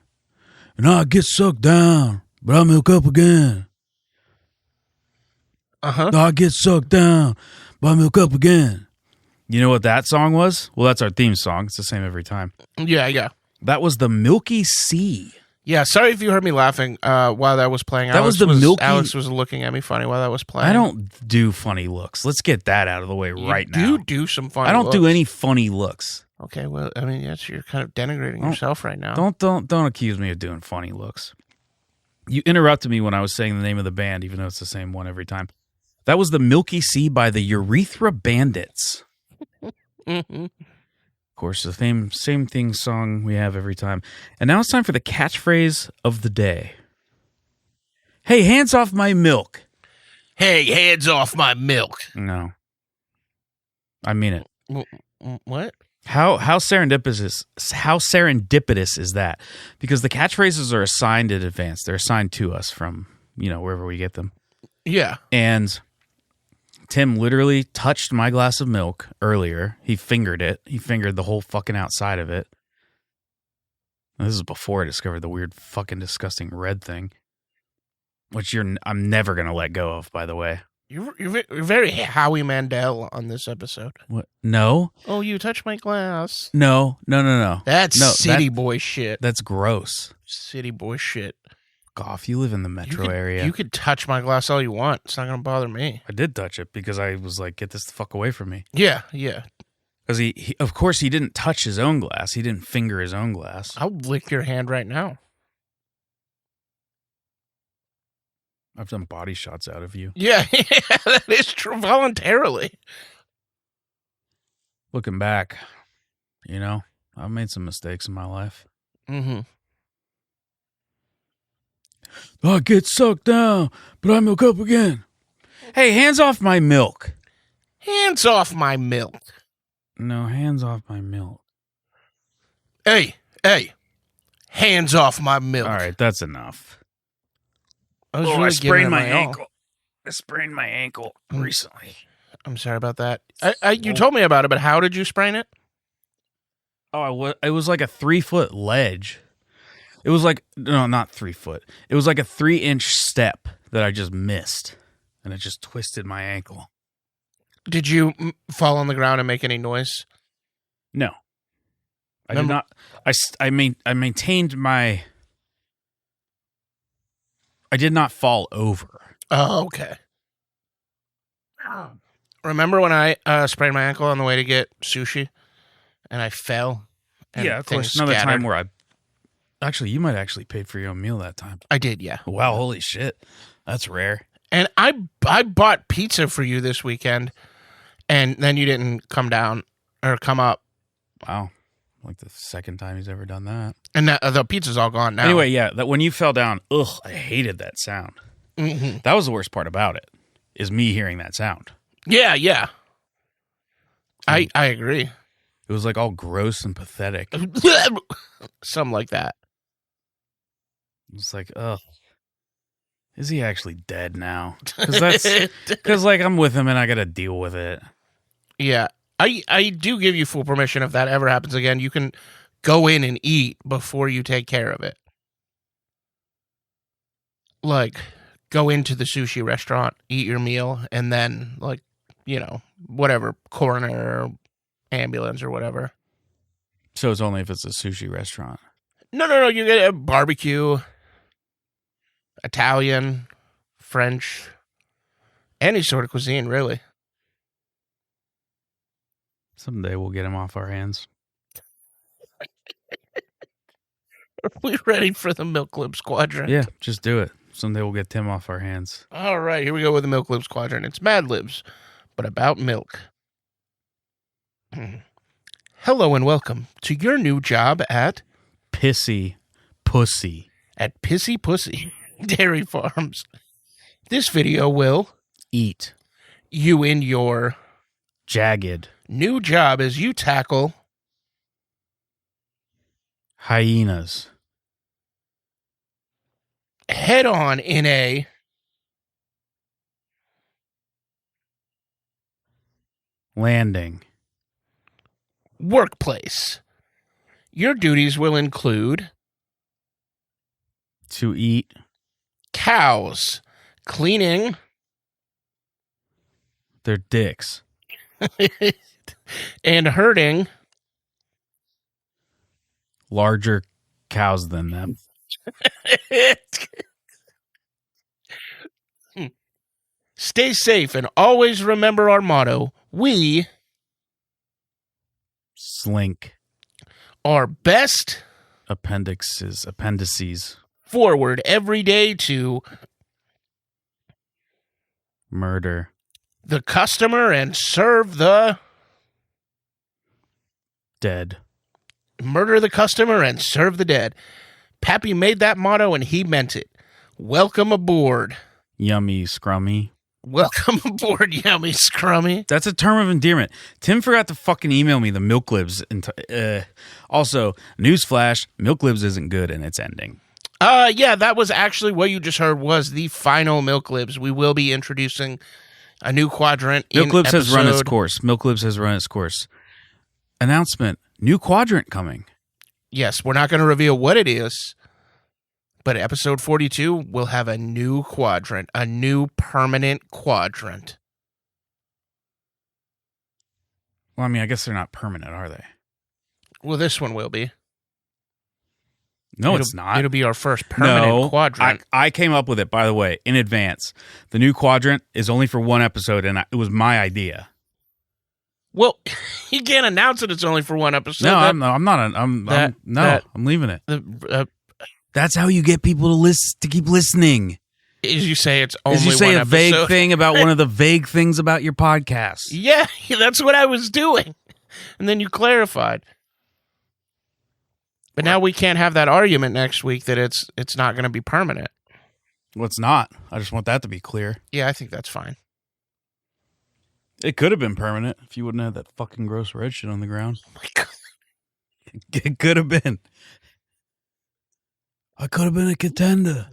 And I get sucked down, but I milk up again. I get sucked down, but I milk up again. You know what that song was? Well, that's our theme song. It's the same every time. Yeah. That was the Milky Sea. Yeah, sorry if you heard me laughing while that was playing. That was the Milky... Alex was looking at me funny while that was playing. I don't do funny looks. Let's get that out of the way right now. You do some funny I don't looks. do any funny looks. Okay, well, I mean, yes, you're kind of denigrating yourself right now. Don't accuse me of doing funny looks. You interrupted me when I was saying the name of the band, even though it's the same one every time. That was the Milky Sea by the Urethra Bandits. Mm-hmm. Of course, the same thing song we have every time. And now it's time for the catchphrase of the day. Hey, hands off my milk. Hey, hands off my milk. No. I mean it. What? How serendipitous is that? Because the catchphrases are assigned in advance. They're assigned to us from, wherever we get them. Yeah. And Tim literally touched my glass of milk earlier. He fingered it. He fingered the whole fucking outside of it. And this is before I discovered the weird fucking disgusting red thing, which I'm never going to let go of, by the way. You're very Howie Mandel on this episode. What? No. Oh, you touched my glass. No. That's city boy shit. That's gross. City boy shit. Off. You live in the metro area. You could touch my glass all you want. It's not going to bother me. I did touch it because I was like, get this the fuck away from me. Yeah. Because he of course, he didn't touch his own glass. He didn't finger his own glass. I'll lick your hand right now. I've done body shots out of you. Yeah, that is true. Voluntarily. Looking back, I've made some mistakes in my life. Mm-hmm. I get sucked down, but I milk up again. Hey, hands off my milk. Hands off my milk. No, hands off my milk. Hey, hands off my milk. All right, that's enough. I sprained my ankle. I sprained my ankle recently. I'm sorry about that. You told me about it, but how did you sprain it? Oh, it was like a 3-foot ledge. It was like, no, not 3 foot. It was like a 3-inch step that I just missed, and it just twisted my ankle. Did you fall on the ground and make any noise? No. I did not. I maintained my... I did not fall over. Oh, okay. Remember when I sprained my ankle on the way to get sushi, and I fell? And Yeah, of course. Another time where actually, you might actually paid for your own meal that time. I did, yeah. Wow, holy shit. That's rare. And I bought pizza for you this weekend, and then you didn't come down or come up. Wow. Like the second time he's ever done that. And the pizza's all gone now. Anyway, yeah, that when you fell down, I hated that sound. Mm-hmm. That was the worst part about it, is me hearing that sound. Yeah. I agree. It was like all gross and pathetic. Something like that. It's like, ugh. Is he actually dead now? Because like I'm with him and I got to deal with it. Yeah. I do give you full permission if that ever happens again. You can go in and eat before you take care of it. Like, go into the sushi restaurant, eat your meal, and then, like, whatever, coroner or ambulance or whatever. So it's only if it's a sushi restaurant. No. You get a barbecue, Italian, French, any sort of cuisine, really. Someday we'll get him off our hands. Are we ready for the Milk Lib Squadron? Yeah, just do it. Someday we'll get Tim off our hands. All right, here we go with the Milk Lib Squadron. It's Mad Libs, but about milk. Hello and welcome to your new job at Pissy Pussy. At Pissy Pussy Dairy Farms. This video will eat you in your jagged new job as you tackle hyenas head on in a landing workplace. Your duties will include to eat cows, cleaning their dicks, and herding larger cows than them. Stay safe and always remember our motto. We slink our best appendices forward every day to murder the customer and serve the dead. Murder the customer and serve the dead. Pappy made that motto and he meant it. Welcome aboard. Yummy Scrummy. Welcome aboard, Yummy Scrummy. That's a term of endearment. Tim forgot to fucking email me the Milk Libs. Also, newsflash, Milk Libs isn't good and it's ending. Yeah, that was actually what you just heard was the final Milk Libs. We will be introducing a new quadrant. Milk Libs has run its course. Milk Libs has run its course. Announcement. New quadrant coming. Yes, we're not going to reveal what it is, but episode 42 will have a new quadrant, a new permanent quadrant. Well, I mean, I guess they're not permanent, are they? Well, this one will be. No, it's not. It'll be our first permanent quadrant. I came up with it, by the way, in advance. The new quadrant is only for one episode, and it was my idea. Well, you can't announce it. It's only for one episode. No, I'm not. I'm leaving it. That's how you get people to keep listening. As you say, it's only one episode. As you say a vague thing about one of the vague things about your podcast. Yeah, that's what I was doing. And then you clarified. But now we can't have that argument next week that it's not going to be permanent. Well, it's not. I just want that to be clear. Yeah, I think that's fine. It could have been permanent if you wouldn't have that fucking gross red shit on the ground. Oh my God. It could have been. I could have been a contender.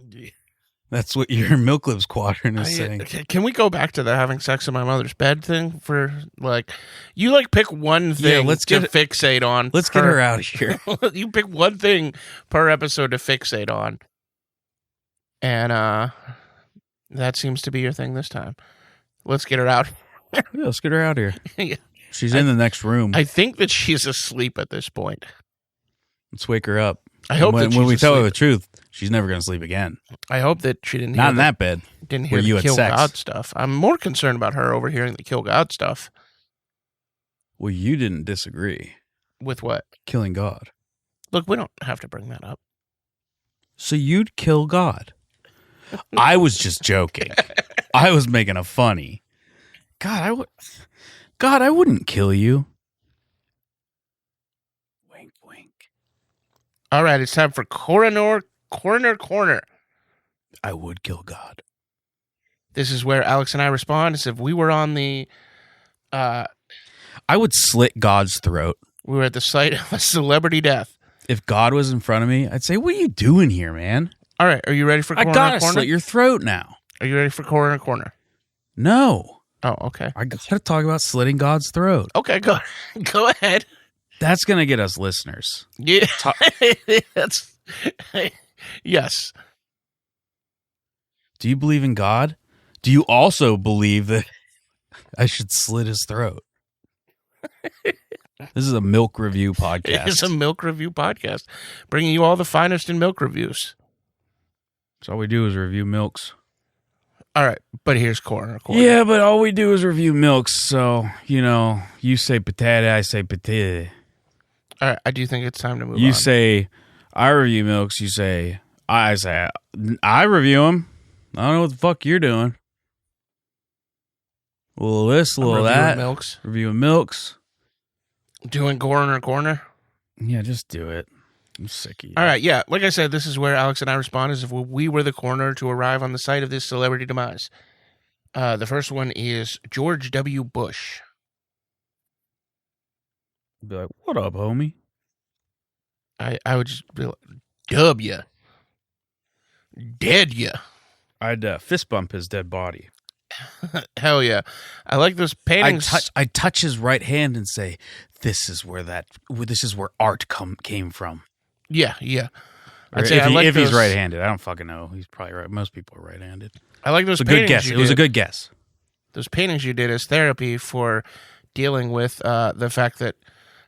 That's what your Milk Lips quadrant is saying. Can we go back to the having sex in my mother's bed thing for like, you like pick one thing let's to get- fixate on. Let's get her out of here. You pick one thing per episode to fixate on. And that seems to be your thing this time. Let's get her out. Yeah, let's get her out of here. Yeah. She's in the next room. I think that she's asleep at this point. Let's wake her up. I hope when, that when we she's tell her the asleep. truth, she's never going to sleep again. I hope that she didn't Not hear in that bed. didn't hear where you the had kill sex. God stuff. I'm more concerned about her overhearing the kill God stuff. Well, you didn't disagree. With what? Killing God. Look, we don't have to bring that up. So you'd kill God. I was just joking. I was making a funny. God, I wouldn't kill you. Wink, wink. All right, it's time for Corner Corner. I would kill God. This is where Alex and I respond as if we were on the, I would slit God's throat. we were at the site of a celebrity death. If God was in front of me, I'd say, "What are you doing here, man? All right, are you ready for I Corner gotta Corner? slit your throat now." Are you ready for Corner Corner? No, Oh, okay. I gotta talk about slitting God's throat. Okay, go ahead. That's gonna get us listeners. Yeah, that's yes. Do you believe in God? Do you also believe that I should slit his throat? This is a milk review podcast. It's a milk review podcast, bringing you all the finest in milk reviews. So all we do is review milks. All right, but here's Corner Corner. Yeah, but all we do is review milks. So, you say potato, I say potato. All right, I do think it's time to move on. You say, I review milks. You say, I review them. I don't know what the fuck you're doing. A little this, a I'm little reviewing that. milks. Reviewing milks. Doing Corner Corner. Yeah, just do it. I'm sick of you. All right, yeah. Like I said, this is where Alex and I respond as if we were the coroner to arrive on the site of this celebrity demise. The first one is George W. Bush. Be like, what up, homie? I would just be like, W. Dead ya. I'd fist bump his dead body. Hell yeah. I like those paintings. I'd touch his right hand and say, this is where art came from. Yeah, yeah. Or if he's right-handed. I don't fucking know. He's probably right. Most people are right-handed. I like those It's a good paintings guess. you It was did. a good guess. Those paintings you did as therapy for dealing with the fact that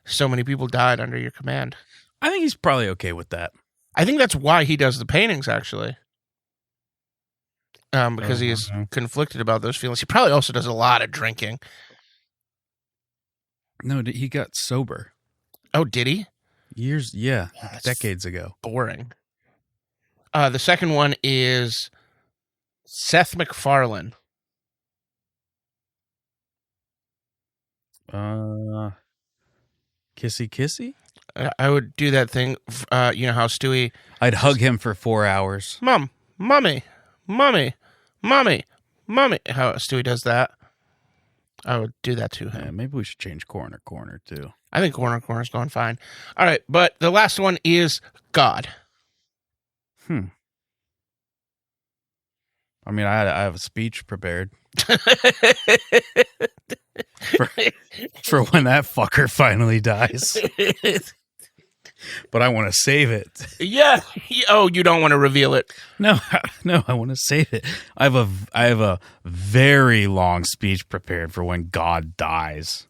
so many people died under your command. I think he's probably okay with that. I think that's why he does the paintings, actually. Because he is conflicted about those feelings. He probably also does a lot of drinking. No, he got sober. Oh, did he? That's decades ago. Boring. The second one is Seth MacFarlane. Kissy kissy? I would do that thing. You know how Stewie, I'd hug him for 4 hours. Mom, mommy. How Stewie does that. I would do that to him. Yeah, maybe we should change corner too. I think Corner's going fine. All right, but the last one is God. I mean, I have a speech prepared for when that fucker finally dies. But I want to save it. Yeah. Oh, you don't want to reveal it. No, I want to save it. I have a very long speech prepared for when God dies.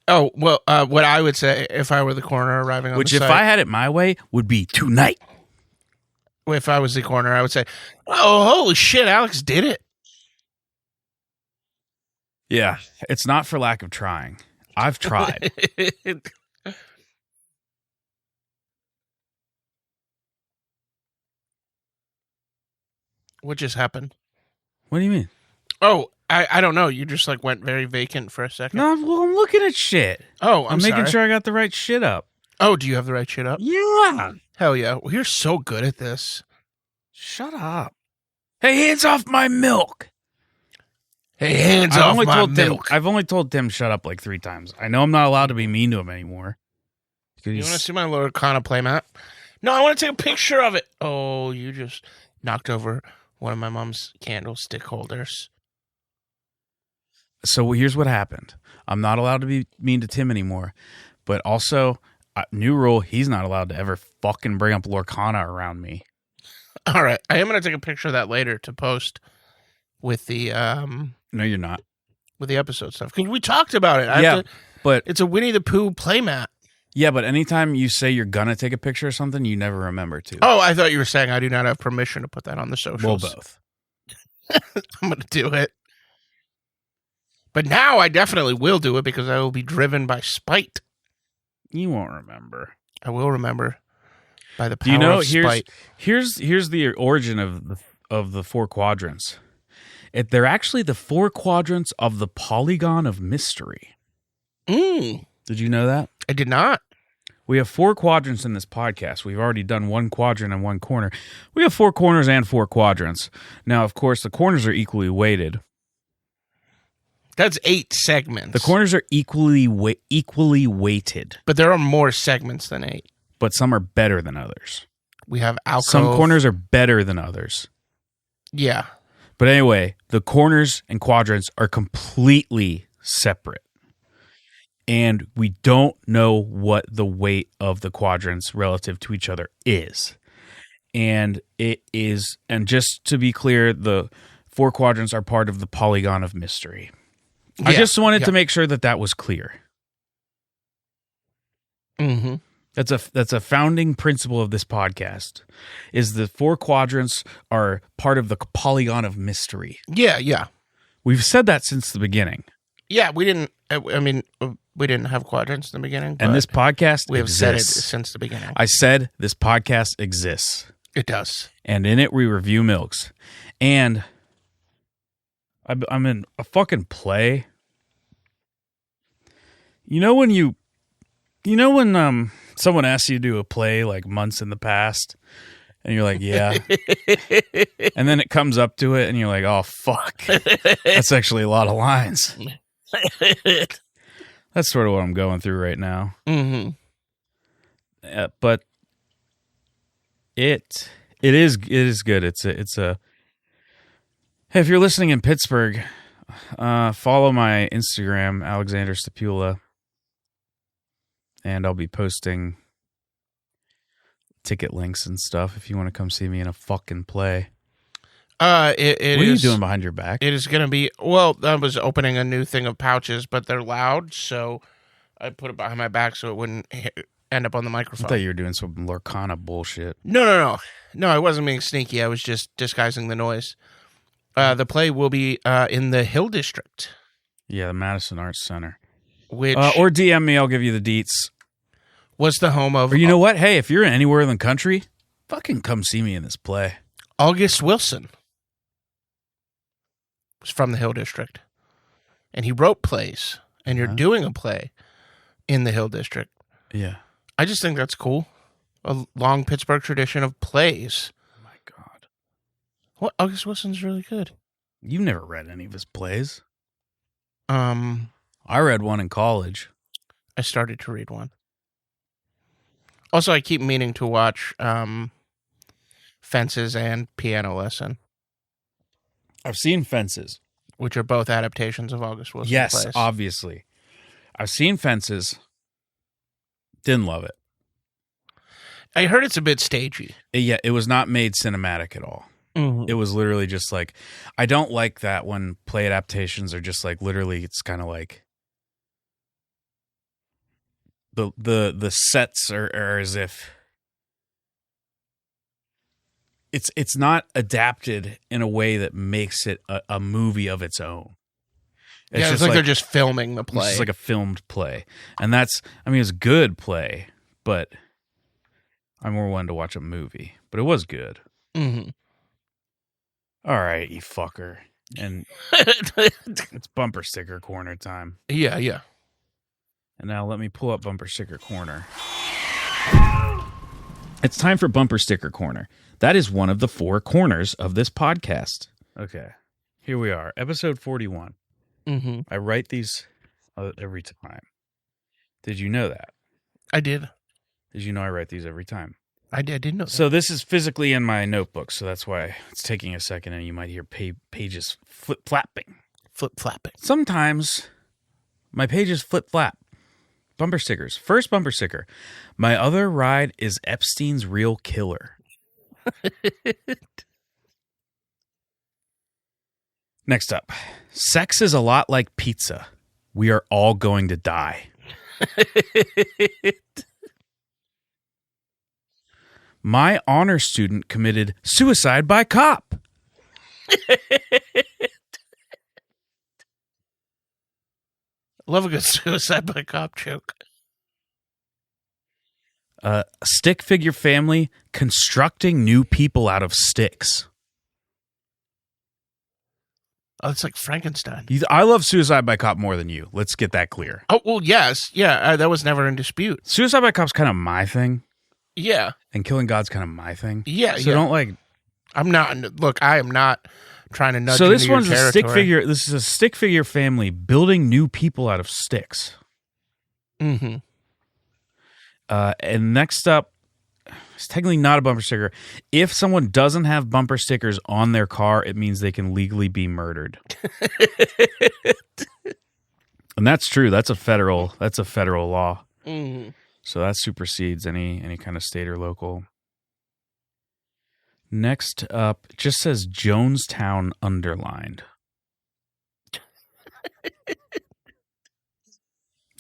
Oh, well, what I would say if I were the coroner arriving on Which, the if site, I had it my way, would be tonight. if I was the coroner, I would say, oh, holy shit, Alex did it. Yeah, it's not for lack of trying. I've tried. What just happened? What do you mean? Oh, I don't know. You just like went very vacant for a second. No, I'm looking at shit. Oh, I'm making sure I got the right shit up. Oh, do you have the right shit up? Yeah. Hell yeah. Well, you're so good at this. Shut up. Hey, hands off my milk. Hey, hands off my milk. I've only told Tim shut up like 3 times. I know I'm not allowed to be mean to him anymore. You want to see my Lorcana playmat? No, I want to take a picture of it. Oh, you just knocked over one of my mom's candlestick holders. So here's what happened. I'm not allowed to be mean to Tim anymore, but also new rule: he's not allowed to ever fucking bring up Lorcana around me. All right, I am going to take a picture of that later to post with the No, you're not. with the episode stuff because we talked about it. But It's a Winnie the Pooh playmat. yeah, but anytime you say you're gonna take a picture of something, you never remember to. Oh, I thought you were saying I do not have permission to put that on the well, socials. both. I'm going to do it. But now I definitely will do it because I will be driven by spite. You won't remember. I will remember by the power Do you know? of spite. Here's the origin of the four quadrants. They're actually the four quadrants of the polygon of mystery. Mm, Did you know that? I did not. We have four quadrants in this podcast. We've already done one quadrant and one corner. We have four corners and four quadrants. Now, of course, the corners are equally weighted. That's 8 segments. The corners are equally weighted, But there are more segments than 8. but some are better than others. We have alcove. Some corners are better than others. Yeah. But anyway, the corners and quadrants are completely separate. And we don't know what the weight of the quadrants relative to each other is. And just to be clear, the four quadrants are part of the polygon of mystery. I Yeah, just wanted yeah. to make sure that was clear. Mm-hmm. That's a founding principle of this podcast, is the four quadrants are part of the polygon of mystery. Yeah, yeah. We've said that since the beginning. Yeah, we didn't, we didn't have quadrants in the beginning. And but this podcast we have said it exists. since the beginning. I said this podcast exists. It does. And in it we review milks. And I'm in a fucking play. You know when someone asks you to do a play like months in the past and you're like, yeah. And then it comes up to it and you're like, oh fuck. That's actually a lot of lines. That's sort of what I'm going through right now. Mm-hmm. But it is good. It's a hey, if you're listening in Pittsburgh, follow my Instagram, Alexander Stapula, and I'll be posting ticket links and stuff if you want to come see me in a fucking play. What What are you doing behind your back? It is going to be, well, I was opening a new thing of pouches, but they're loud, so I put it behind my back so it wouldn't end up on the I microphone. thought you were doing some Lorcana bullshit. No, I wasn't being sneaky. I was just disguising the noise. The play will be in the Hill District, Yeah, the Madison Arts Center. which Or DM me, I'll give you the deets. was the home of Or you know what? Hey, if you're anywhere in the country, fucking come see me in this play. August Wilson. Was from the Hill District. And he wrote plays. And you're doing a play in the Hill District. Yeah. I just think that's cool. A long Pittsburgh tradition of plays. Oh my God. What? August Wilson's really good. You've never read any of his plays. I I read one in college. started to read one. Also, I keep meaning to watch Fences and Piano Lesson, I've seen Fences. which are both adaptations of August Wilson Yes, plays. obviously. I've seen Fences. Didn't love it. I heard it's a bit stagey. It was not made cinematic at all. Mm-hmm. It was literally just like, I don't like that when play adaptations are just like, literally, it's kind of like the sets are as if it's not adapted in a way that makes it a movie of its own. It's like they're just filming the It's play. just like a filmed play. And it's good play, but I'm more one to watch a movie. But it was good. Mm-hmm. All right, you fucker. And it's bumper sticker corner time. Yeah, yeah. And now let me pull up bumper sticker corner. It's time for bumper sticker corner. That is one of the four corners of this podcast. Okay, here we are, episode 41. Mm-hmm. I write these every time. Did you know that? I did. Did you know I write these every time? I didn't know that. So this is physically in my notebook, so that's why it's taking a second, and you might hear pages flip-flapping. Flip-flapping. Sometimes my pages flip-flap. Bumper stickers. First bumper sticker. My other ride is Epstein's real killer. Next up. Sex is a lot like pizza. We are all going to die. My honor student committed suicide by cop. Love a good suicide by cop joke. Stick figure family constructing new people out of sticks. Oh, it's like Frankenstein. I love suicide by cop more than you. Let's get that clear. Oh, well, yes. Yeah, that was never in dispute. Suicide by cop's kind of my thing, Yeah. and Killing God's kind of my thing. Yeah, So yeah. don't like. I'm not, look, I am not trying to nudge So into this your one's a stick territory. figure. This is a stick figure family building new people out of sticks. Mm-hmm. And next up, it's technically not a bumper sticker. If someone doesn't have bumper stickers on their car, it means they can legally be murdered. And that's true. That's a federal law. Mm-hmm. So that supersedes any kind of state or local. Next up, it just says Jonestown underlined.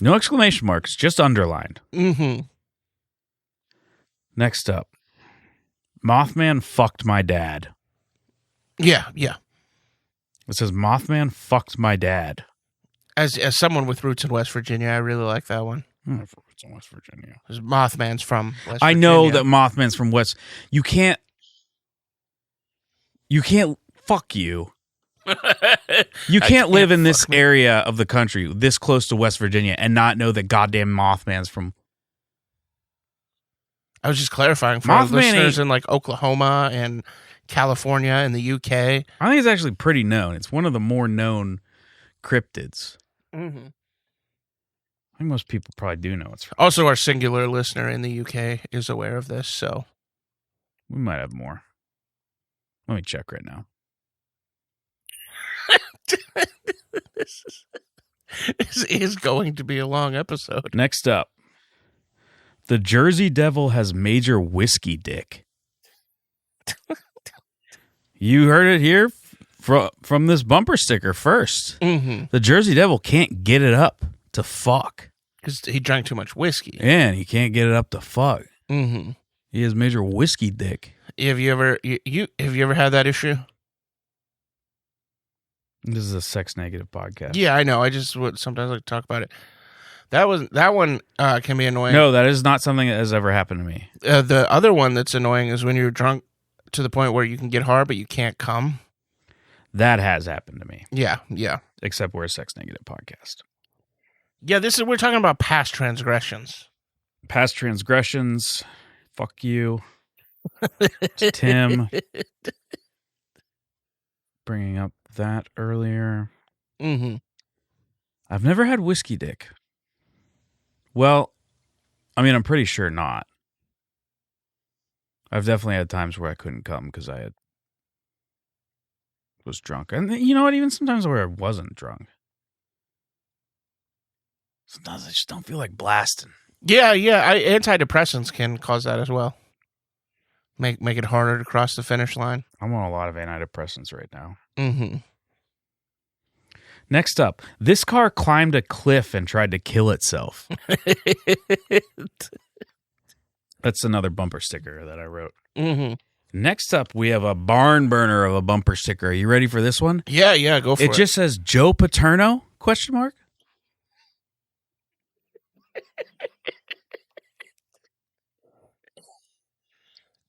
No exclamation marks, just underlined. Mm-hmm. Next up, Mothman fucked my dad. Yeah, yeah. It says Mothman fucked my dad. As someone with roots in West Virginia, I really like that one. It's in West Virginia. 'Cause Mothman's from West I Virginia. know that Mothman's from West. You can't. Fuck you. You can't live in this area of the country, this close to West Virginia, and not know that goddamn Mothman's from. I was just clarifying for Mothman listeners ain't- in like Oklahoma and California and the UK. I think it's actually pretty known. It's one of the more known cryptids. Mm-hmm. I think most people probably do know it's from. Also, our singular listener in the UK is aware of this, so We might have more. Let me check right now. this is going to be a long episode. Next up, the Jersey Devil has major whiskey dick. You heard it here from this bumper sticker first. Mm-hmm. The Jersey Devil can't get it up to fuck. Because he drank too much whiskey. And he can't get it up to fuck. Mm-hmm. He has major whiskey dick. Have you ever have you ever had that issue? This is a sex negative podcast. Yeah, I know. I just would sometimes like to talk about it. That one can be annoying. No, that is not something that has ever happened to me. The other one that's annoying is when you're drunk to the point where you can get hard but you can't come. That has happened to me. Yeah, yeah. Except we're a sex negative podcast. Yeah, we're talking about past transgressions. Past transgressions. Fuck you. It's Tim. Bringing up that earlier. Mm-hmm. I've never had whiskey dick. Well, I mean, I'm pretty sure not. I've definitely had times where I couldn't come because was drunk. And you know what? Even sometimes where I wasn't drunk. Sometimes I just don't feel like blasting. Yeah. Antidepressants can cause that as well. Make it harder to cross the finish line. I'm on a lot of antidepressants right now. Mm-hmm. Next up, this car climbed a cliff and tried to kill itself. That's another bumper sticker that I wrote. Mm-hmm. Next up, we have a barn burner of a bumper sticker. Are you ready for this one? Yeah, go for it. It just says Joe Paterno? ?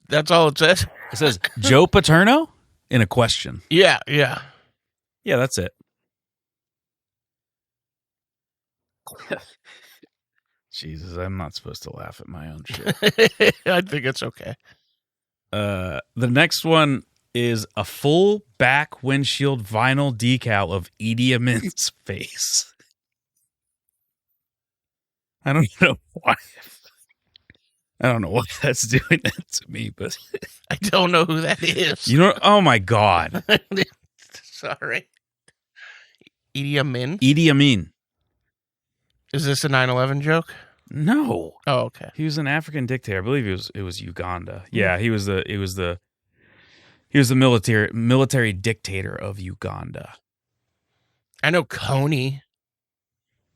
That's all it says? It says Joe Paterno in a question. Yeah. Yeah, that's it. Jesus, I'm not supposed to laugh at my own shit. I think it's okay. The next one is a full back windshield vinyl decal of Idi Amin's face. I don't know why. I don't know why that's doing that to me, but I don't know who that is. you know. Oh my God, Sorry. Idi Amin? Idi Amin. Is this a 9/11 joke? No, Oh, okay. he was an African dictator. I believe it was Uganda. Yeah, he was the military dictator of Uganda. I know Coney.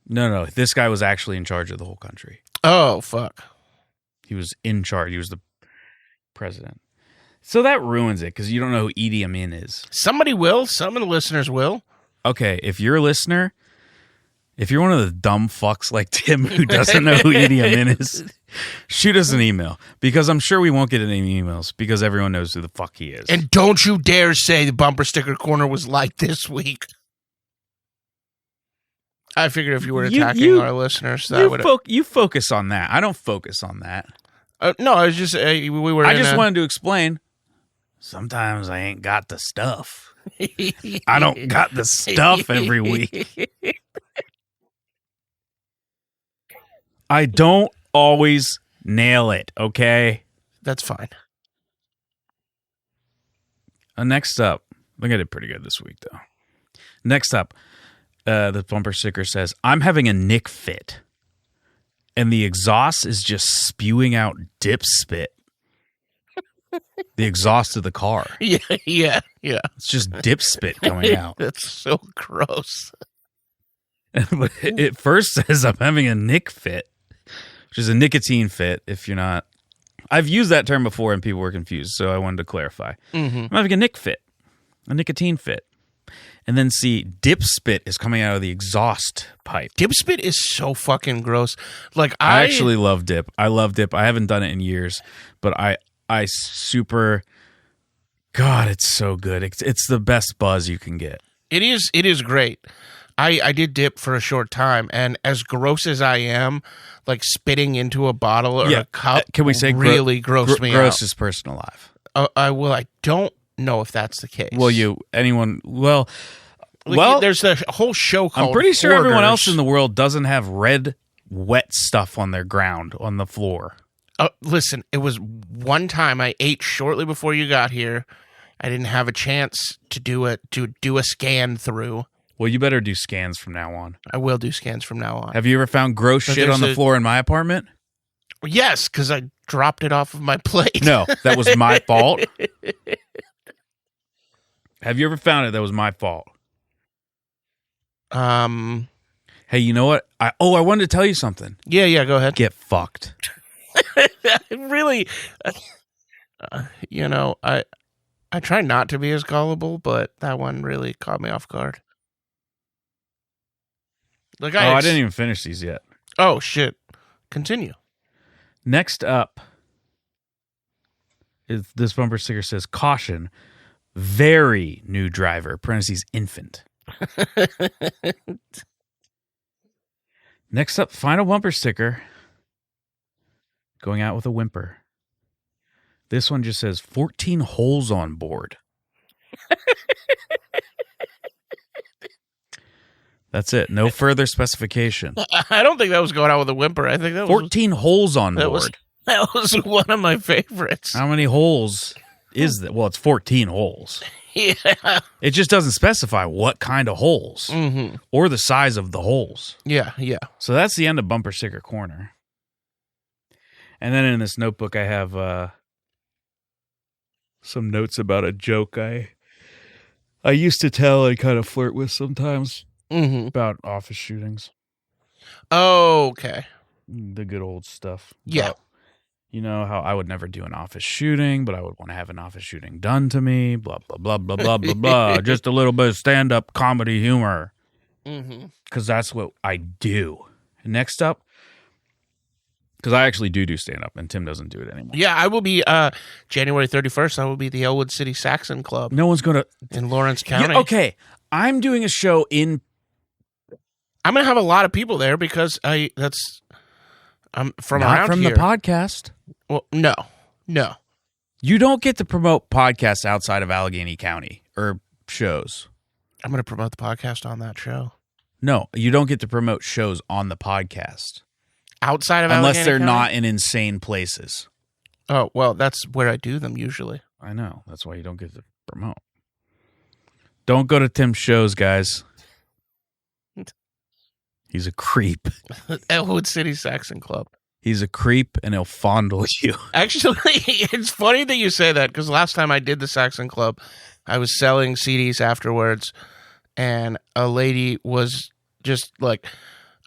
No, this guy was actually in charge of the whole country. Oh, fuck. He was in charge. He was the president. So that ruins it because you don't know who Idi Amin is. Somebody will. Some of the listeners will. Okay, if you're a listener, if you're one of the dumb fucks like Tim who doesn't know who Idi Amin is, shoot us an email because I'm sure we won't get any emails because everyone knows who the fuck he is. And don't you dare say the bumper sticker corner was like this week. I figured if you were attacking our listeners, that would. You focus on that. I don't focus on that. No, I was just we were. I just wanted to explain. Sometimes I ain't got the stuff. I don't got the stuff every week. I don't always nail it. Okay, that's fine. Next up, I think I did pretty good this week though. Next up. The bumper sticker says, I'm having a Nick fit. And the exhaust is just spewing out dip spit. The exhaust of the car. Yeah. It's just dip spit coming out. That's so gross. It first says I'm having a Nick fit, which is a nicotine fit if you're not. I've used that term before and people were confused, so I wanted to clarify. Mm-hmm. I'm having a Nick fit, a nicotine fit. And then see, dip spit is coming out of the exhaust pipe. Dip spit is so fucking gross. Like I actually love dip. I love dip. I haven't done it in years, but I super. God, it's so good. It's the best buzz you can get. It is great. I did dip for a short time, and as gross as I am, like spitting into a bottle or a cup, can we say really grossed me out. Grossest person alive. I don't know if that's the case. There's a whole show called I'm pretty sure Hoarders. everyone else in the world doesn't have red, wet stuff on their ground, on the floor. Listen, it was one time I ate shortly before you got here. I didn't have a chance to do a scan through. Well, you better do scans from now on. I will do scans from now on. Have you ever found gross shit on the floor in my apartment? Yes, because I dropped it off of my plate. No, that was my fault. Have you ever found it that was my fault? Hey, you know what? I wanted to tell you something. Yeah, go ahead. Get fucked. Really, I try not to be as gullible, but that one really caught me off guard. Like I didn't even finish these yet. Oh, shit. Continue. Next up, this bumper sticker says, caution, very new driver, parentheses, infant. Next up, final bumper sticker, going out with a whimper. This one just says 14 holes on board. That's it. No further specification. I don't think that was going out with a whimper. I think that was 14 holes on board. That was one of my favorites. How many holes is that? Well, it's 14 holes. Yeah. It just doesn't specify what kind of holes or the size of the holes. Yeah. So that's the end of Bumper Sticker Corner. And then in this notebook, I have some notes about a joke I used to tell and kind of flirt with sometimes about office shootings. Oh, okay. The good old stuff. Yeah. You know how I would never do an office shooting, but I would want to have an office shooting done to me, blah, blah, blah, blah, blah, blah, blah. Just a little bit of stand-up comedy humor. Because that's what I do. Next up, because I actually do stand-up, and Tim doesn't do it anymore. Yeah, I will be, January 31st, I will be the Elwood City Saxon Club. No one's going to... In Lawrence County. Yeah, okay, I'm doing a show in... I'm going to have a lot of people there because I'm from Not around from here. the podcast. Well, no. You don't get to promote podcasts outside of Allegheny County or shows. I'm going to promote the podcast on that show. No, you don't get to promote shows on the podcast. outside of Unless Allegheny they're County? not in insane places. Oh, well, that's where I do them usually. I know. That's why you don't get to promote. Don't go to Tim's shows, guys. He's a creep. Elwood City Saxon Club. He's a creep, and he'll fondle you. Actually, it's funny that you say that, because last time I did the Saxon Club, I was selling CDs afterwards, and a lady was just like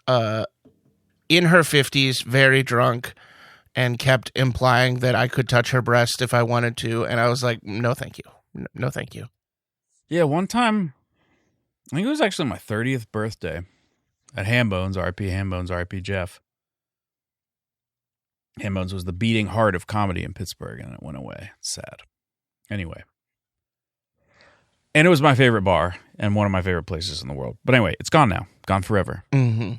in her 50s, very drunk, and kept implying that I could touch her breast if I wanted to, and I was like, no, thank you. No, thank you. Yeah, one time, I think it was actually my 30th birthday at Hambones, RP Hambones, RP Jeff. Hambones was the beating heart of comedy in Pittsburgh, and it went away. It's sad. Anyway. And it was my favorite bar and one of my favorite places in the world. But anyway, it's gone now. Gone forever. Mm-hmm.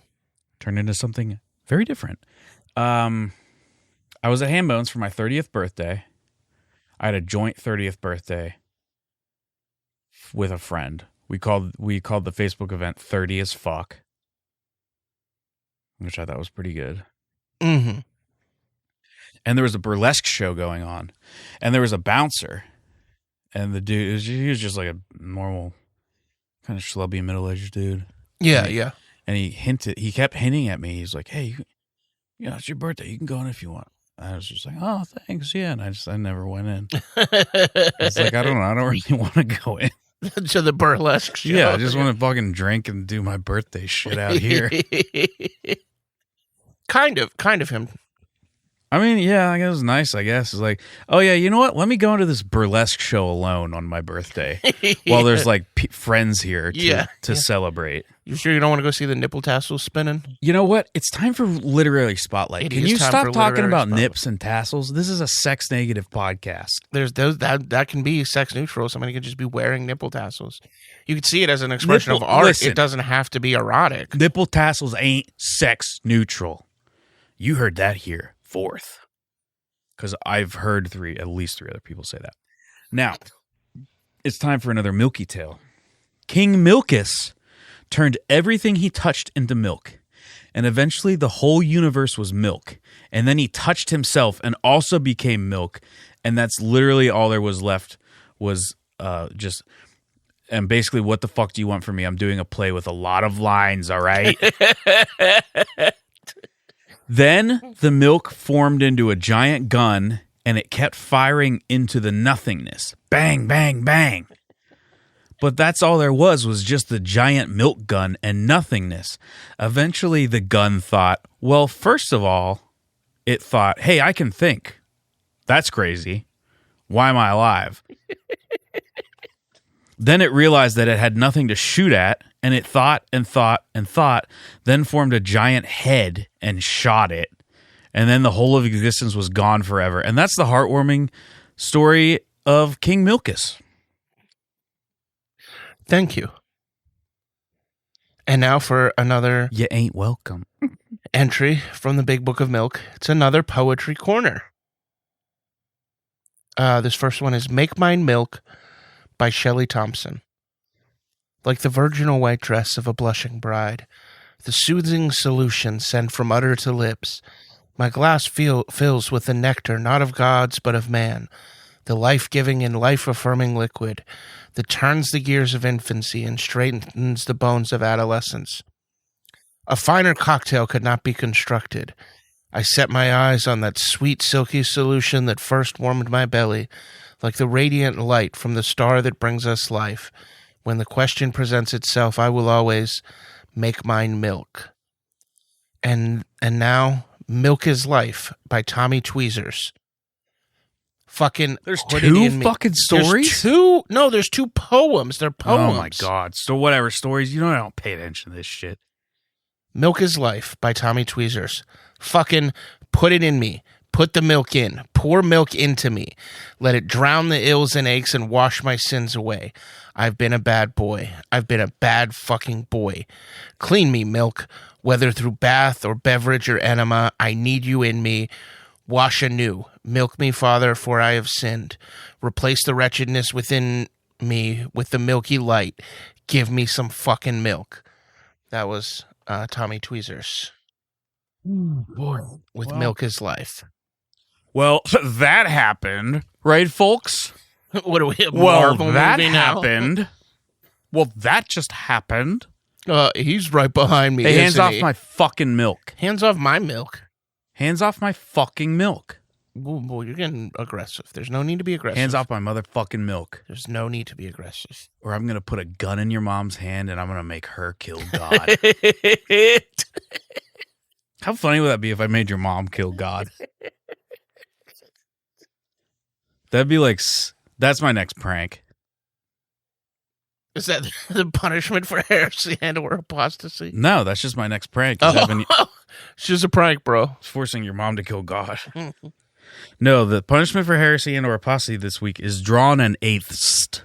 Turned into something very different. I was at Hambones for my 30th birthday. I had a joint 30th birthday with a friend. We called the Facebook event 30 as fuck, which I thought was pretty good. Mm-hmm. And there was a burlesque show going on, and there was a bouncer, and the dude, he was just like a normal kind of schlubby middle-aged dude. Yeah, yeah. And he kept hinting at me. He's like, hey, you know, it's your birthday. You can go in if you want. I was just like, oh, thanks. Yeah. And I never went in. It's like, I don't know. I don't really want to go in. To the burlesque show. Yeah. I just want to fucking drink and do my birthday shit out here. Kind of him. I mean, yeah, I guess it was nice, I guess. It's like, oh, yeah, you know what? Let me go into this burlesque show alone on my birthday while there's like friends here to celebrate. You sure you don't want to go see the nipple tassels spinning? You know what? It's time for Literary Spotlight. Can you stop talking about nips and tassels? This is a sex negative podcast. There's those that can be sex neutral. Somebody could just be wearing nipple tassels. You could see it as an expression of art. Listen, it doesn't have to be erotic. Nipple tassels ain't sex neutral. You heard that here. Fourth. Because I've heard at least three other people say that. Now, it's time for another Milky Tale. King Milkus turned everything he touched into milk. And eventually the whole universe was milk. And then he touched himself and also became milk. And that's literally all there was left was just... And basically, what the fuck do you want from me? I'm doing a play with a lot of lines, all right? Then the milk formed into a giant gun, and it kept firing into the nothingness. Bang, bang, bang. But that's all there was just the giant milk gun and nothingness. Eventually, the gun thought, well, first of all, it thought, hey, I can think. That's crazy. Why am I alive? Then it realized that it had nothing to shoot at, and it thought and thought and thought, then formed a giant head and shot it. And then the whole of existence was gone forever. And that's the heartwarming story of King Milkus. Thank you. And now for another... You ain't welcome. ...entry from the Big Book of Milk. It's another Poetry Corner. This first one is Make Mine Milk by Shelley Thompson. Like the virginal white dress of a blushing bride, the soothing solution sent from udder to lips, my glass fills with the nectar not of gods but of man, the life-giving and life-affirming liquid that turns the gears of infancy and straightens the bones of adolescence. A finer cocktail could not be constructed. I set my eyes on that sweet, silky solution that first warmed my belly, like the radiant light from the star that brings us life. When the question presents itself, I will always make mine milk. And now, Milk is Life by Tommy Tweezers. Fucking There's put it two in me. fucking stories? There's two poems. They're poems. Oh my God. So whatever stories, I don't pay attention to this shit. Milk is Life by Tommy Tweezers. Fucking put it in me. Put the milk in. Pour milk into me. Let it drown the ills and aches and wash my sins away. I've been a bad boy. I've been a bad fucking boy. Clean me, milk. Whether through bath or beverage or enema, I need you in me. Wash anew. Milk me, Father, for I have sinned. Replace the wretchedness within me with the milky light. Give me some fucking milk. That was Tommy Tweezers. Boy. with Milk is Life. Well, that happened, right, folks? What are we? A Well, Marvel that movie now? happened. Well, that just happened. He's right behind me. Hey, hands isn't off he? my fucking milk. Hands off my milk. Hands off my fucking milk. Ooh, boy, you're getting aggressive. There's no need to be aggressive. Hands off my motherfucking milk. There's no need to be aggressive. Or I'm going to put a gun in your mom's hand and I'm going to make her kill God. How funny would that be if I made your mom kill God? That'd be like, that's my next prank. Is that the punishment for heresy and or apostasy? No, that's just my next prank. is having- It's just a prank, bro. It's forcing your mom to kill God. No, the punishment for heresy and or apostasy this week is drawn an eighthst.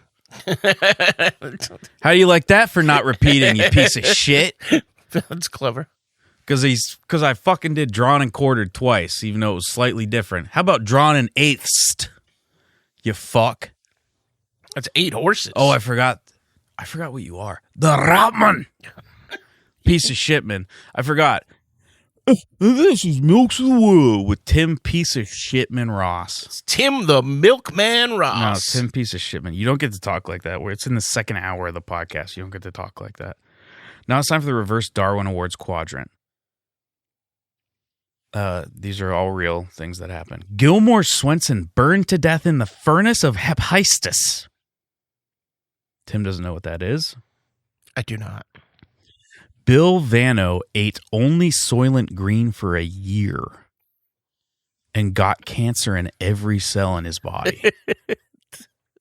How do you like that for not repeating, you piece of shit? That's clever. Because I fucking did drawn and quartered twice, even though it was slightly different. How about drawn an eighthst? You fuck. That's 8 horses. Oh, I forgot what you are. The Ratman. Piece of shit, man. I forgot. This is Milks of the World with Tim Piece of Shitman Ross. It's Tim the Milkman No, Ross. Tim Piece of Shitman. You don't get to talk like that. Where it's in the second hour of the podcast. You don't get to talk like that. Now it's time for the Reverse Darwin Awards quadrant. These are all real things that happen. Gilmore Swenson burned to death in the furnace of Hephaestus. Tim doesn't know what that is. I do not. Bill Vano ate only Soylent Green for a year and got cancer in every cell in his body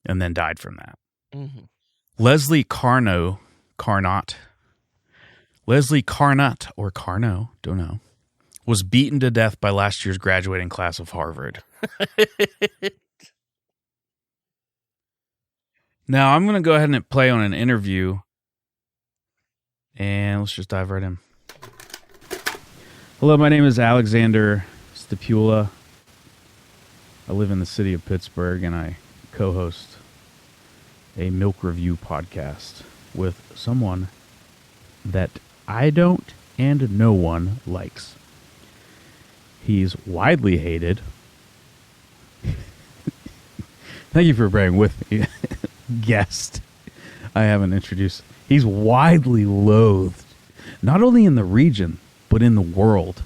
and then died from that. Mm-hmm. Leslie Carnot, or Carno, don't know, was beaten to death by last year's graduating class of Harvard. Now, I'm going to go ahead and play on an interview, and let's just dive right in. Hello, my name is Alexander Stipula. I live in the city of Pittsburgh, and I co-host a milk review podcast with someone that I don't and no one likes. He's widely hated. Thank you for bearing with me. Guest I haven't introduced. He's widely loathed, not only in the region, but in the world.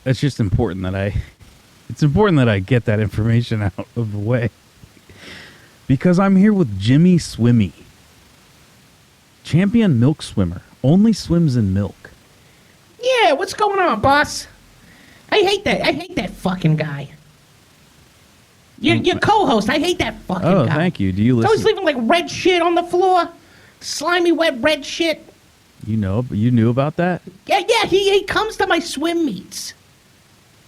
It's just important that I get that information out of the way. Because I'm here with Jimmy Swimmy. Champion milk swimmer. Only swims in milk. Yeah, what's going on, boss? I hate that fucking guy. Your co-host, I hate that fucking guy. Oh, thank you. Do you He's always listen? leaving like red shit on the floor. Slimy, wet, red shit. You knew about that? Yeah, he comes to my swim meets.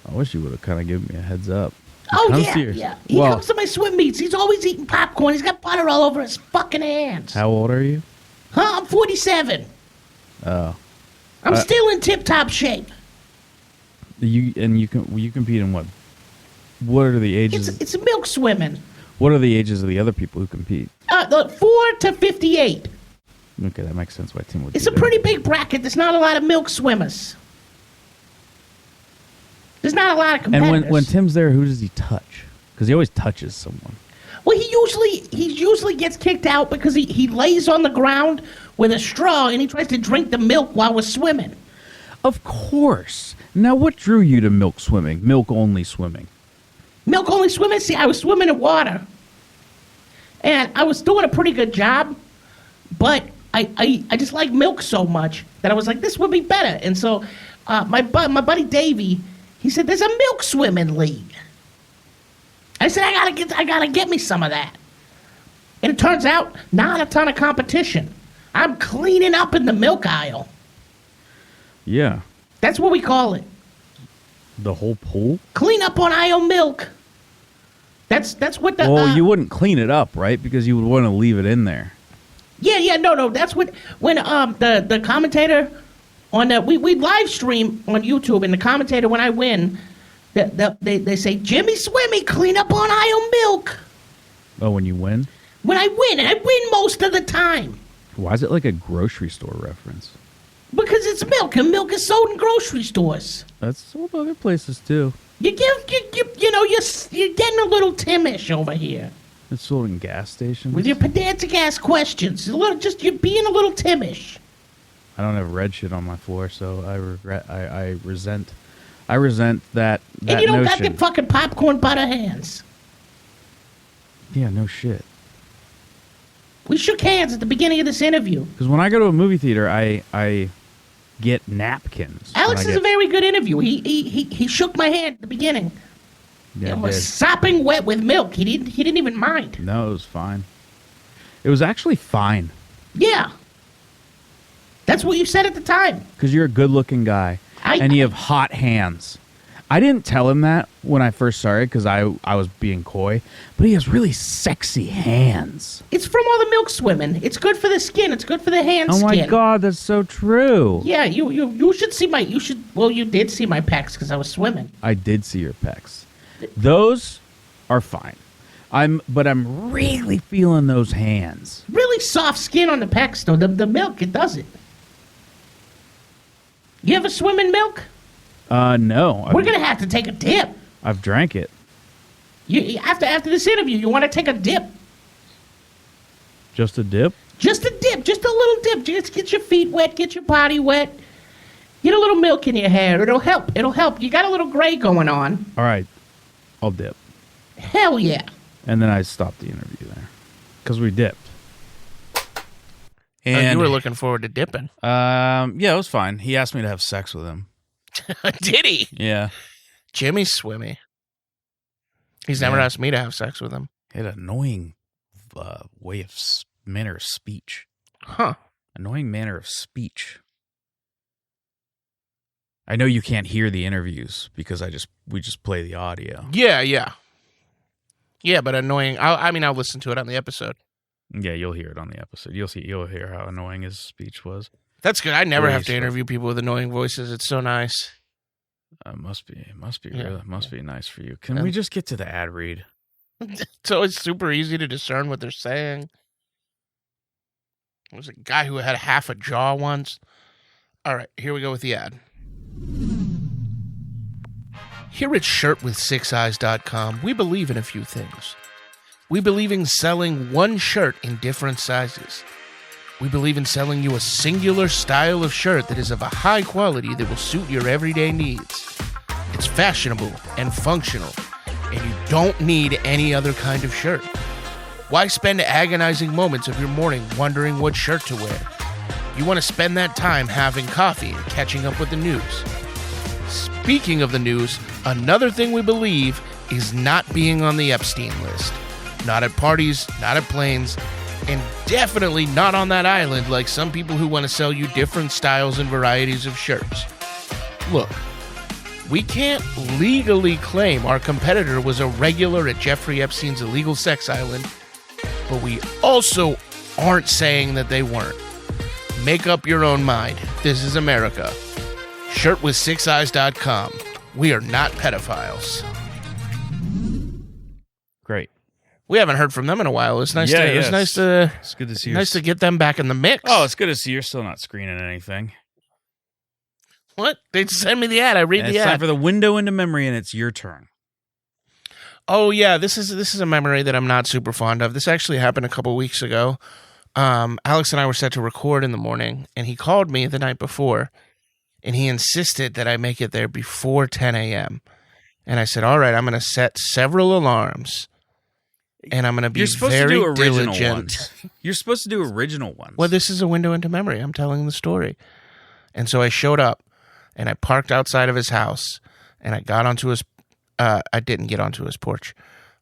I wish you would have kind of given me a heads up. Oh, Comes yeah, to yours. yeah. He comes to my swim meets. He's always eating popcorn. He's got butter all over his fucking hands. How old are you? Huh? I'm 47. Oh. I'm still in tip-top shape. You compete in what? What are the ages? It's milk swimming. What are the ages of the other people who compete? 4 to 58. Okay, that makes sense why Tim would It's do a that. pretty big bracket. There's not a lot of milk swimmers. There's not a lot of competitors. And when Tim's there, who does he touch? Because he always touches someone. Well, he usually gets kicked out because he lays on the ground with a straw and he tries to drink the milk while we're swimming. Of course. Now, what drew you to milk swimming? Milk only swimming. Milk only swimming? See, I was swimming in water. And I was doing a pretty good job, but I just like milk so much that I was like, this would be better. And so my buddy Davey, he said, there's a milk swimming league. I said, I gotta get me some of that. And it turns out, not a ton of competition. I'm cleaning up in the milk aisle. Yeah. That's what we call it. The whole pool? Clean up on aisle milk. That's what the... Well, you wouldn't clean it up, right? Because you would want to leave it in there. Yeah, no. That's what... When the commentator on the... We live stream on YouTube, and the commentator, when I win, they say, Jimmy Swimmy, clean up on aisle milk. Oh, when you win? When I win, and I win most of the time. Why is it like a grocery store reference? Because it's milk, and milk is sold in grocery stores. That's sold other places too. You're getting a little Timish over here It's sold in gas stations. with your pedantic ass questions. You're being a little Timish. I don't have red shit on my floor, so I resent that And you don't got notion. the fucking popcorn butter hands. Yeah, no shit. We shook hands at the beginning of this interview. Because when I go to a movie theater, I get napkins. Alex when I is a very good interview. He shook my hand at the beginning. Yeah, It I was did. sopping wet with milk. He didn't even mind. No, it was fine. It was actually fine. Yeah. That's what you said at the time. Because you're a good-looking guy, and you have hot hands. I didn't tell him that when I first started because I was being coy, but he has really sexy hands. It's from all the milk swimming. It's good for the skin. It's good for the hand Oh skin. my God, that's so true. Yeah, you should see you did see my pecs because I was swimming. I did see your pecs. Those are fine. But I'm really feeling those hands. Really soft skin on the pecs though. The milk, it does it. You ever swim in milk? No. We're gonna have to take a dip. I've drank it. You after this interview, you want to take a dip? Just a dip? Just a dip, just a little dip. Just get your feet wet, get your body wet. Get a little milk in your hair. It'll help. It'll help. You got a little gray going on. All right. I'll dip. Hell yeah. And then I stopped the interview there. Because we dipped. You were looking forward to dipping. Yeah, it was fine. He asked me to have sex with him. Did he? Yeah. Jimmy's swimmy. He's never asked me to have sex with him. He had an annoying manner of speech. Huh. Annoying manner of speech. I know you can't hear the interviews because we just play the audio. Yeah. Yeah, but annoying. I'll listen to it on the episode. Yeah, you'll hear it on the episode. You'll hear how annoying his speech was. That's good. I never have to Really interview people with annoying voices. It's so nice. Must be Yeah. really be nice for you. Can we just get to the ad read? So it's super easy to discern what they're saying. There was a guy who had half a jaw once. All right, here we go with the ad. Here at shirtwith6eyes.com, we believe in a few things. We believe in selling one shirt in different sizes. We believe in selling you a singular style of shirt that is of a high quality that will suit your everyday needs. It's fashionable and functional, and you don't need any other kind of shirt. Why spend agonizing moments of your morning wondering what shirt to wear? You want to spend that time having coffee and catching up with the news. Speaking of the news, another thing we believe is not being on the Epstein list. Not at parties, not at planes, and definitely not on that island like some people who want to sell you different styles and varieties of shirts. Look, we can't legally claim our competitor was a regular at Jeffrey Epstein's illegal sex island, but we also aren't saying that they weren't. Make up your own mind. This is America. Shirtwith6eyes.com. We are not pedophiles. Great. We haven't heard from them in a while. It's nice. It's nice to. It's good to see. Nice to get them back in the mix. Oh, it's good to see you're still not screening anything. What? They send me the ad. I read And the it's ad. time for the window into memory, and it's your turn. Oh yeah, this is a memory that I'm not super fond of. This actually happened a couple weeks ago. Alex and I were set to record in the morning, and he called me the night before, and he insisted that I make it there before 10 a.m. And I said, all right, I'm going to set several alarms, and I'm going to be You're supposed very to do original diligent. ones. You're supposed to do original ones. Well, this is a window into memory. I'm telling the story. And so I showed up, and I parked outside of his house, and I got onto his I didn't get onto his porch.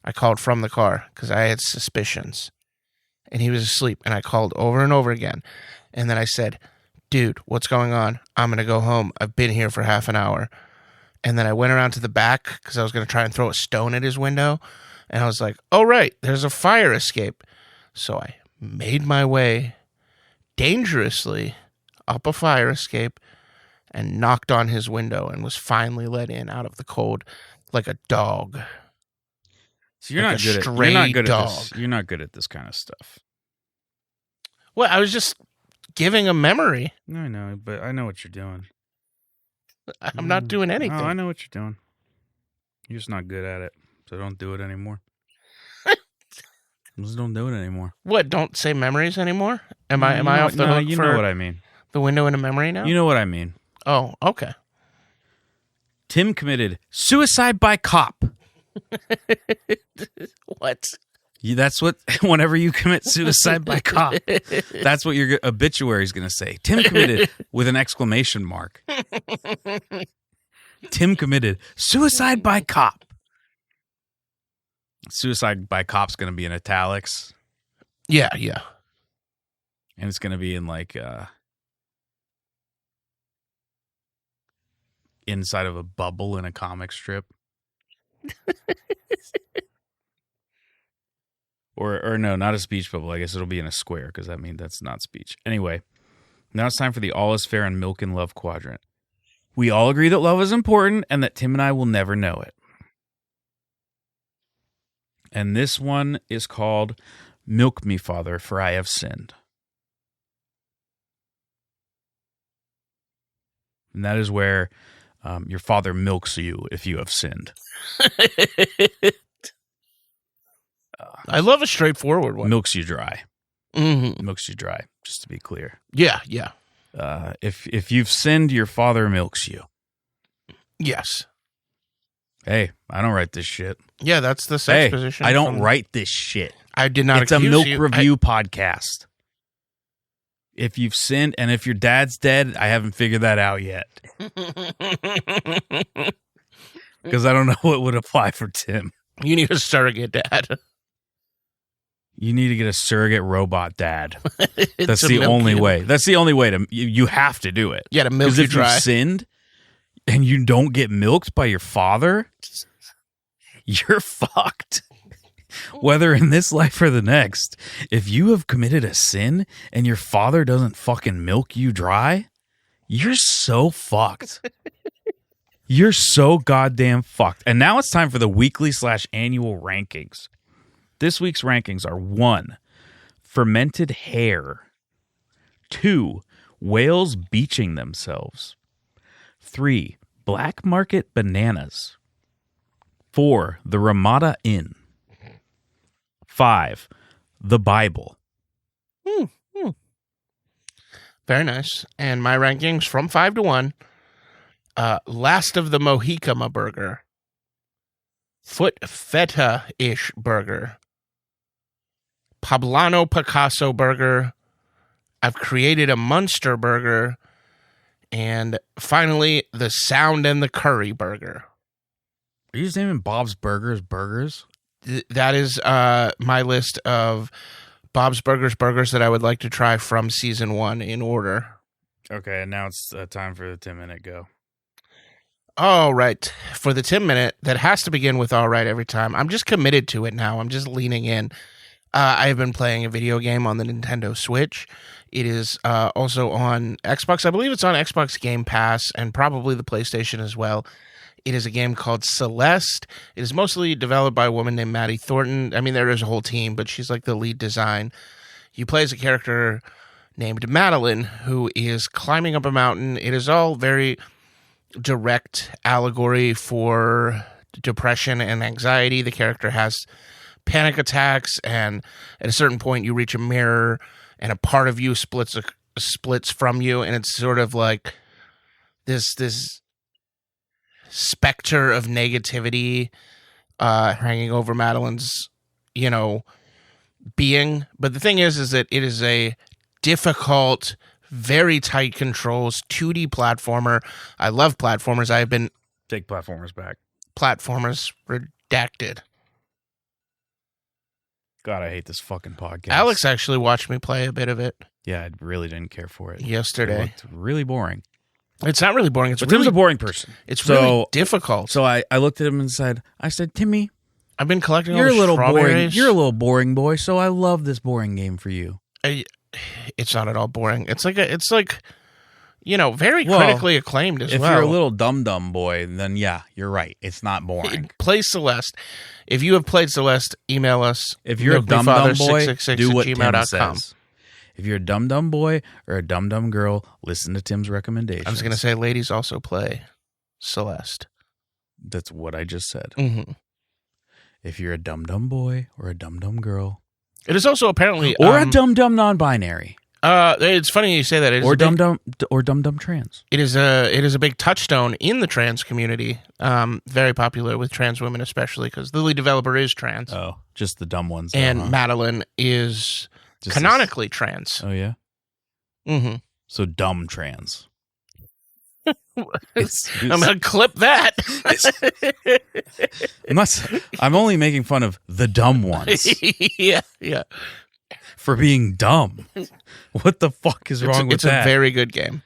I called from the car because I had suspicions. And he was asleep, and I called over and over again. And then I said, dude, what's going on? I'm going to go home. I've been here for half an hour. And then I went around to the back because I was going to try and throw a stone at his window. And I was like, oh, right, there's a fire escape. So I made my way dangerously up a fire escape and knocked on his window and was finally let in out of the cold like a dog. So you're like not a good at stray you're not good dog. at this. You're not good at this kind of stuff. Well, I was just giving a memory. I know, but I know what you're doing. I'm not doing anything. Oh, I know what you're doing. You're just not good at it, so don't do it anymore. Just don't do it anymore. What? Don't say memories anymore? Am I off the hook you for know what I mean. the window into memory now? You know what I mean. Oh, okay. Tim committed suicide by cop. What? That's what, whenever you commit suicide by cop, that's what your obituary is going to say. Tim committed with an exclamation mark. Tim committed suicide by cop. Suicide by cop's going to be in italics. Yeah. And it's going to be in like inside of a bubble in a comic strip. Or no, not a speech bubble. I guess it'll be in a square because that means that's not speech. Anyway, now it's time for the All Is Fair and Milk and Love quadrant. We all agree that love is important and that Tim and I will never know it. And this one is called Milk Me, Father, for I have sinned. And that is where your father milks you if you have sinned. I love a straightforward one. Milks you dry. Mm-hmm. Milks you dry, just to be clear. Yeah. If you've sinned, your father milks you. Yes. Hey, I don't write this shit. Yeah, that's the sex position. I don't write this shit. I did not. It's a milk review podcast. If you've sinned and if your dad's dead, I haven't figured that out yet. Because I don't know what would apply for Tim. You need a surrogate dad. You need to get a surrogate robot dad. That's the only way. That's the only way to. You have to do it. Yeah, to milk you if dry. you've sinned and you don't get milked by your father, you're fucked. Whether in this life or the next, if you have committed a sin and your father doesn't fucking milk you dry, you're so fucked. You're so goddamn fucked. And now it's time for the weekly/annual rankings. This week's rankings are 1, fermented hair. 2, whales beaching themselves. 3, black market bananas. 4, the Ramada Inn. 5, the Bible. Very nice. And my rankings from 5 to 1. Last of the Mohicama burger. Foot feta-ish burger. Poblano Picasso burger. I've created a Munster burger. And finally, the Sound and the Curry burger. Are you just naming Bob's Burgers burgers? That is my list of Bob's Burgers burgers that I would like to try from season 1 in order. Okay, and now it's time for the 10-minute go. All right. For the 10 minute, that has to begin with all right every time. I'm just committed to it now. I'm just leaning in. I have been playing a video game on the Nintendo Switch. It is also on Xbox. I believe it's on Xbox Game Pass and probably the PlayStation as well. It is a game called Celeste. It is mostly developed by a woman named Maddie Thornton. I mean, there is a whole team, but she's like the lead design. You play as a character named Madeline, who is climbing up a mountain. It is all very direct allegory for depression and anxiety. The character has panic attacks, and at a certain point, you reach a mirror, and a part of you splits from you, and it's sort of like this specter of negativity hanging over Madeline's, being. But the thing is that it is a difficult, very tight controls 2D platformer. I love platformers. I have been Take platformers back. Platformers redacted. God, I hate this fucking podcast. Alex actually watched me play a bit of it. Yeah, I really didn't care for it. Yesterday. It looked really boring. It's not really boring. But Tim's a boring person. It's really difficult. So I looked at him and said, Timmy, I've been collecting you're all the a little boring. strawberries. You're a little boring boy, so I love this boring game for you. It's not at all boring. It's like very critically acclaimed as if well. If you're a little dumb boy, then yeah, you're right. It's not boring. Play Celeste. If you have played Celeste, email us. If you're a dumb boy, do what Tim says. If you're a dumb boy or a dumb girl, listen to Tim's recommendations. I was going to say ladies also play Celeste. That's what I just said. Mm-hmm. If you're a dumb boy or a dumb girl. It is also apparently... Or a dumb non-binary. It's funny you say that. Or dumb trans. It is a big touchstone in the trans community. Very popular with trans women, especially because the lead developer is trans. Oh, just the dumb ones. And Madeline is Just canonically trans. Oh yeah. Mm-hmm. So dumb trans. I'm gonna clip that. I'm only making fun of the dumb ones. yeah. For being dumb. What the fuck is wrong with that? It's a very good game.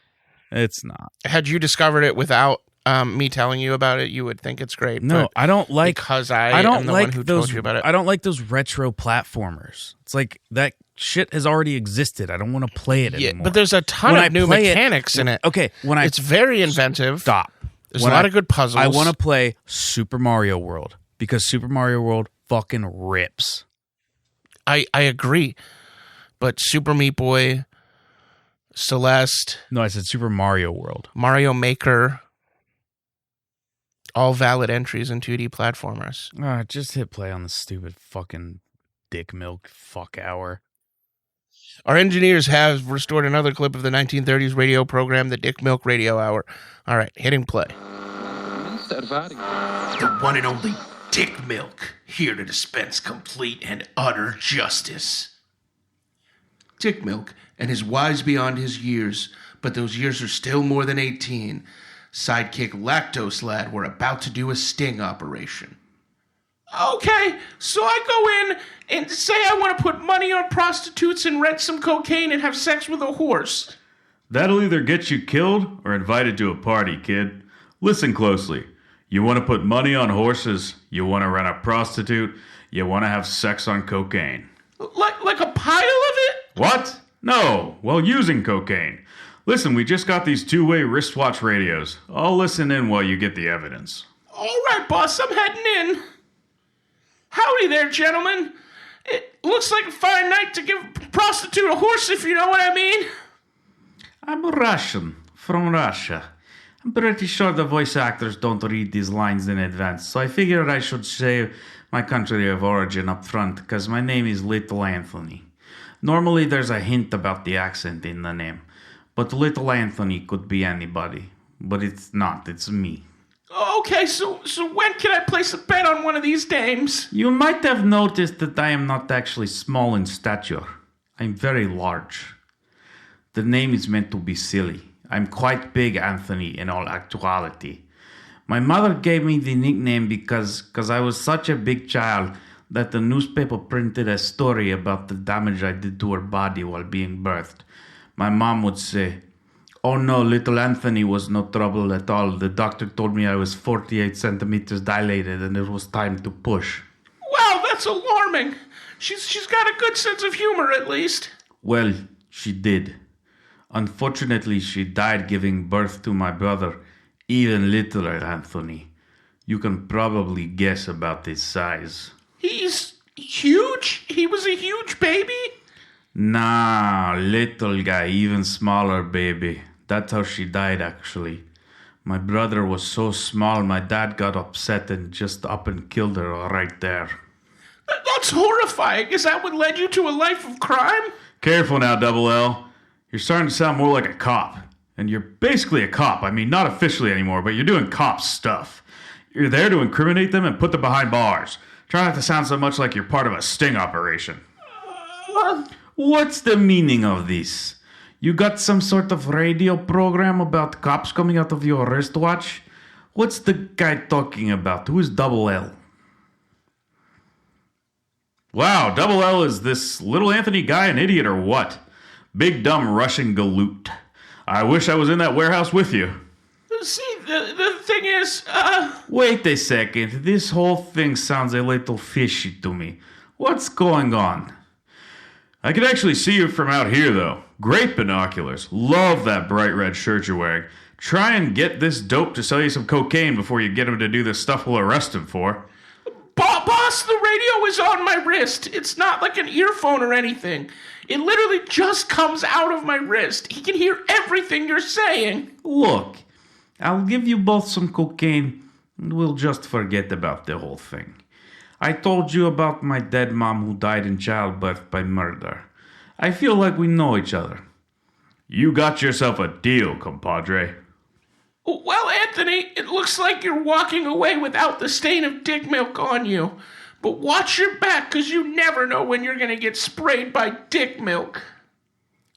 It's not. Had you discovered it without me telling you about it, you would think it's great. No, I don't like because I don't am the one who told you about it. I don't like those retro platformers. It's like that shit has already existed. I don't want to play it anymore. But there's a ton of new mechanics in it. Okay, it's very inventive. Stop. There's a lot of good puzzles. I want to play Super Mario World because Super Mario World fucking rips. I agree. But Super Meat Boy, Celeste. No, I said Super Mario World. Mario Maker. All valid entries in 2D platformers. Just hit play on the stupid fucking dick milk fuck hour. Our engineers have restored another clip of the 1930s radio program, the Dick Milk Radio Hour. All right, hitting play. The one and only Dick Milk, here to dispense complete and utter justice. Dick Milk and his wives beyond his years, but those years are still more than 18. Sidekick Lactose Lad were about to do a sting operation. Okay, so I go in and say I want to put money on prostitutes and rent some cocaine and have sex with a horse. That'll either get you killed or invited to a party, kid. Listen closely. You want to put money on horses, you want to rent a prostitute, you want to have sex on cocaine. Like a pile of it? What? No, well, using cocaine. Listen, we just got these two-way wristwatch radios. I'll listen in while you get the evidence. All right, boss, I'm heading in. Howdy there, gentlemen. It looks like a fine night to give a prostitute a horse, if you know what I mean. I'm Russian, from Russia. I'm pretty sure the voice actors don't read these lines in advance, so I figured I should say my country of origin up front, because my name is Little Anthony. Normally there's a hint about the accent in the name, but Little Anthony could be anybody. But it's not, it's me. Okay, so when can I place a bet on one of these dames? You might have noticed that I am not actually small in stature. I'm very large. The name is meant to be silly. I'm quite big, Anthony, in all actuality. My mother gave me the nickname because I was such a big child that the newspaper printed a story about the damage I did to her body while being birthed. My mom would say, "Oh no, little Anthony was no trouble at all. The doctor told me I was 48 centimeters dilated and it was time to push." Wow, that's alarming. She's got a good sense of humor, at least. Well, she did. Unfortunately, she died giving birth to my brother, even littler Anthony. You can probably guess about his size. He's huge? He was a huge baby? Nah, little guy, even smaller baby. That's how she died, actually. My brother was so small, my dad got upset and just up and killed her right there. That's horrifying. Is that what led you to a life of crime? Careful now, Double L. You're starting to sound more like a cop. And you're basically a cop. I mean, not officially anymore, but you're doing cop stuff. You're there to incriminate them and put them behind bars. Try not to sound so much like you're part of a sting operation. What's the meaning of this? You got some sort of radio program about cops coming out of your wristwatch? What's the guy talking about? Who is Double L? Wow, Double L is this little Anthony guy an idiot or what? Big dumb Russian galoot. I wish I was in that warehouse with you. See, the thing is, Wait a second. This whole thing sounds a little fishy to me. What's going on? I can actually see you from out here, though. Great binoculars. Love that bright red shirt you're wearing. Try and get this dope to sell you some cocaine before you get him to do the stuff we'll arrest him for. Boss, the radio is on my wrist. It's not like an earphone or anything. It literally just comes out of my wrist. He can hear everything you're saying. Look, I'll give you both some cocaine, and we'll just forget about the whole thing. I told you about my dead mom who died in childbirth by murder. I feel like we know each other. You got yourself a deal, compadre. Well, Anthony, it looks like you're walking away without the stain of dick milk on you. But watch your back, because you never know when you're going to get sprayed by dick milk.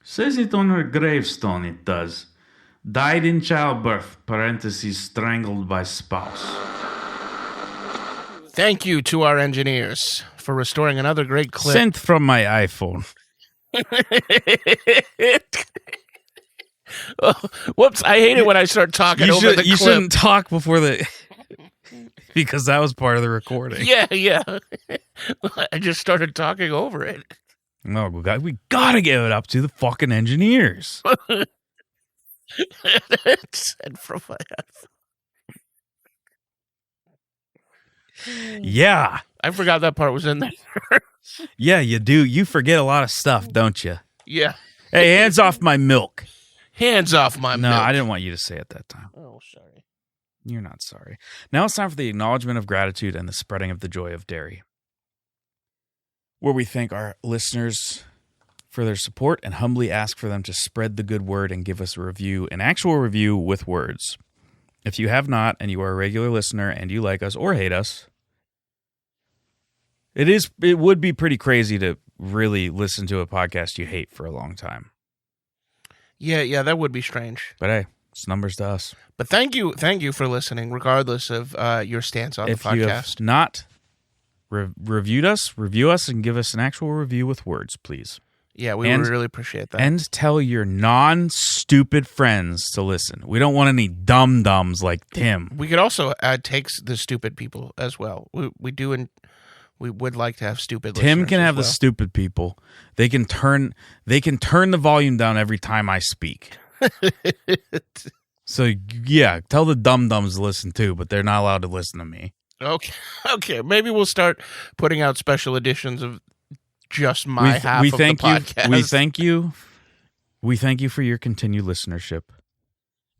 Says it on her gravestone, it does. Died in childbirth, parentheses, strangled by spouse. Thank you to our engineers for restoring another great clip. Sent from my iPhone. Oh, whoops, I hate it when I start talking over the clip. You shouldn't talk before the... because that was part of the recording. Yeah. I just started talking over it. No, we gotta give it up to the fucking engineers. Sent from my iPhone. Yeah. I forgot that part was in there. Yeah, you do. You forget a lot of stuff, don't you? Yeah. Hey, hands off my milk. Hands off my milk. No, I didn't want you to say it that time. Oh, sorry. You're not sorry. Now it's time for the acknowledgement of gratitude and the spreading of the joy of dairy, where we thank our listeners for their support and humbly ask for them to spread the good word and give us a review, an actual review with words. If you have not, and you are a regular listener and you like us or hate us, it would be pretty crazy to really listen to a podcast you hate for a long time. Yeah, that would be strange. But hey, it's numbers to us. But thank you for listening, regardless of your stance on the podcast. If you have not reviewed us, review us and give us an actual review with words, please. Yeah, we would really appreciate that. And tell your non-stupid friends to listen. We don't want any dum-dums like Tim. We could also take the stupid people as well. We do, and we would like to have stupid listeners. Tim can have the stupid people. They can turn the volume down every time I speak. So yeah, tell the dum-dums to listen too, but they're not allowed to listen to me. Okay. Maybe we'll start putting out special editions of just my half of the podcast. We thank you. We thank you for your continued listenership,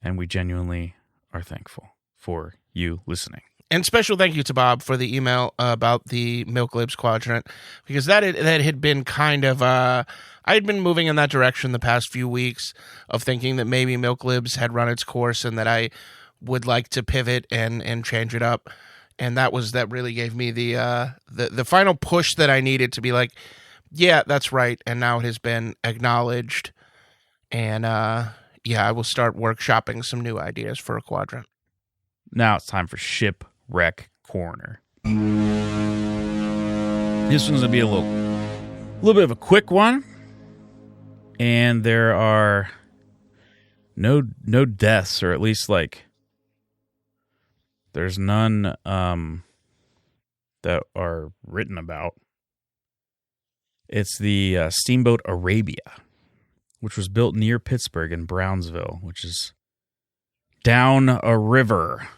and we genuinely are thankful for you listening. And special thank you to Bob for the email about the Milk Libs Quadrant, because that had been kind of I had been moving in that direction the past few weeks of thinking that maybe Milk Libs had run its course and that I would like to pivot and change it up. And that really gave me the final push that I needed to be like, yeah, that's right. And now it has been acknowledged. And I will start workshopping some new ideas for a quadrant. Now it's time for Shipwreck Corner. This one's gonna be a little bit of a quick one, and there are no deaths, or at least there's none that are written about. It's the steamboat Arabia, which was built near Pittsburgh in Brownsville, which is down a river.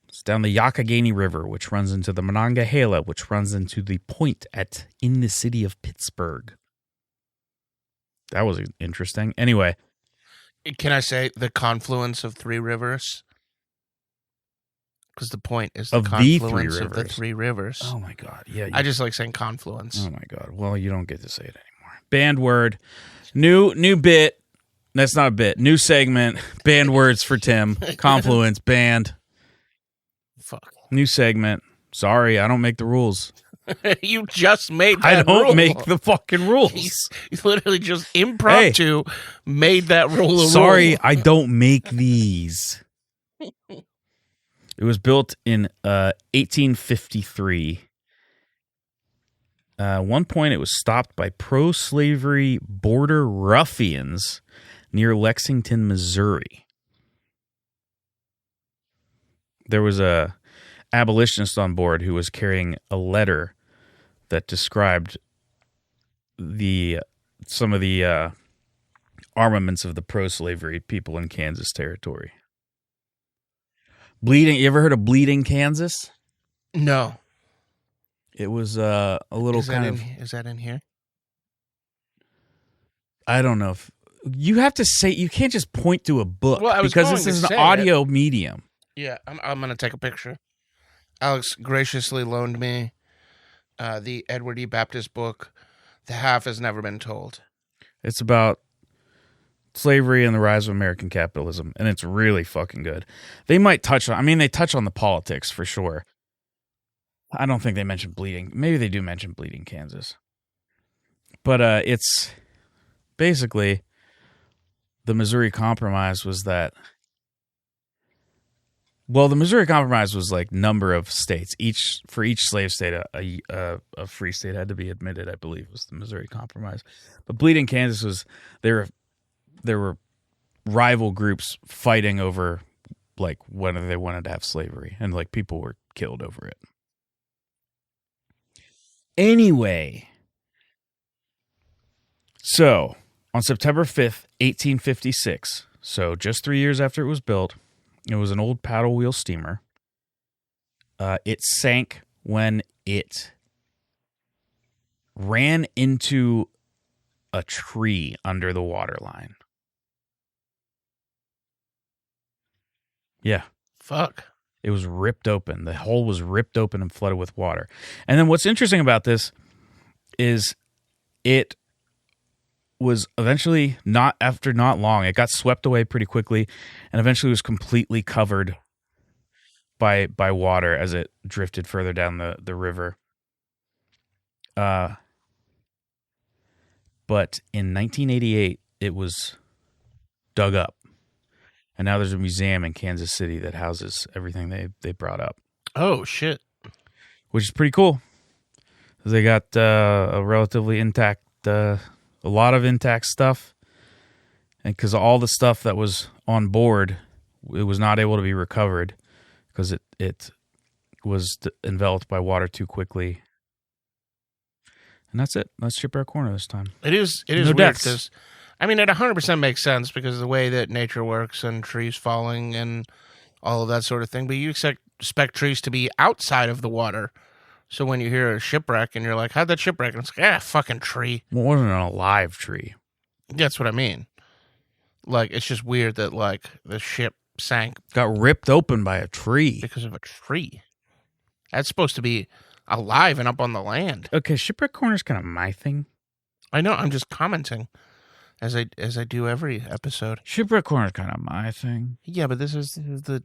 It's down the Youghiogheny River, which runs into the Monongahela, which runs into the point in the city of Pittsburgh. That was interesting. Anyway. Can I say the confluence of three rivers? Because the point is the confluence of the three rivers. Oh, my God. Yeah. I just like saying confluence. Oh, my God. Well, you don't get to say it anymore. Banned word. New bit. That's not a bit. New segment. Banned words for Tim. Confluence. Banned. Fuck. New segment. Sorry, I don't make the rules. You just made that I don't rule. make the fucking rules. You literally just impromptu made that rule a Sorry, rule. I don't make these. It was built in 1853. At one point, it was stopped by pro-slavery border ruffians near Lexington, Missouri. There was a abolitionist on board who was carrying a letter that described some of the armaments of the pro-slavery people in Kansas territory. You ever heard of Bleeding, Kansas? No. It was a little Is that in here? I don't know if you have to say. You can't just point to a book because this is an audio medium. Yeah, I'm going to take a picture. Alex graciously loaned me the Edward E. Baptist book, The Half Has Never Been Told. It's about slavery and the rise of American capitalism, and it's really fucking good. They might touch on, they touch on the politics for sure. I don't think they mention bleeding. Maybe they do mention Bleeding Kansas. But it's basically the Missouri Compromise was that. Well, the Missouri Compromise was like number of states. For each slave state, a free state had to be admitted, I believe, was the Missouri Compromise. But Bleeding Kansas was there were rival groups fighting over like whether they wanted to have slavery, and like people were killed over it. Anyway, so on September 5th, 1856, so just 3 years after it was built, it was an old paddle wheel steamer. It sank when it ran into a tree under the waterline. Yeah. Fuck. It was ripped open. The hole was ripped open and flooded with water. And then what's interesting about this is it was eventually, not long, it got swept away pretty quickly and eventually was completely covered by water as it drifted further down the river. But in 1988, it was dug up. And now there's a museum in Kansas City that houses everything they brought up. Oh, shit. Which is pretty cool. They got a relatively intact, a lot of intact stuff. And because all the stuff that was on board, it was not able to be recovered because it was enveloped by water too quickly. And that's it. That's Shipwreck Corner this time. It is No weird deaths. because, it 100% makes sense because of the way that nature works and trees falling and all of that sort of thing. But you expect trees to be outside of the water. So when you hear a shipwreck and you're like, how'd that shipwreck? And it's like, fucking tree. Well, it wasn't an alive tree. That's what I mean. Like, it's just weird that, like, the ship sank. Got ripped open by a tree. Because of a tree. That's supposed to be alive and up on the land. Okay, Shipwreck Corner is kind of my thing. I know, I'm just commenting as I do every episode. Shipwreck Corner is kind of my thing. Yeah, but this is the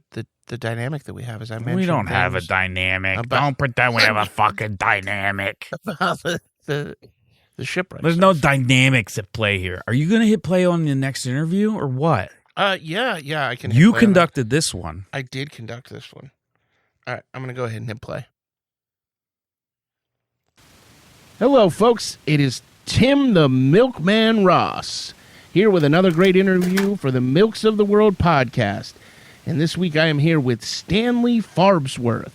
dynamic that we have, as I mentioned. We don't have a dynamic. Don't pretend we have a fucking dynamic. About the shipwreck. There's no dynamics at play here. Are you going to hit play on the next interview or what? Yeah, I can hit You play conducted this one. I did conduct this one. All right, I'm going to go ahead and hit play. Hello, folks. It is Tim the Milkman Ross here with another great interview for the Milks of the World podcast. And this week I am here with Stanley Farbsworth.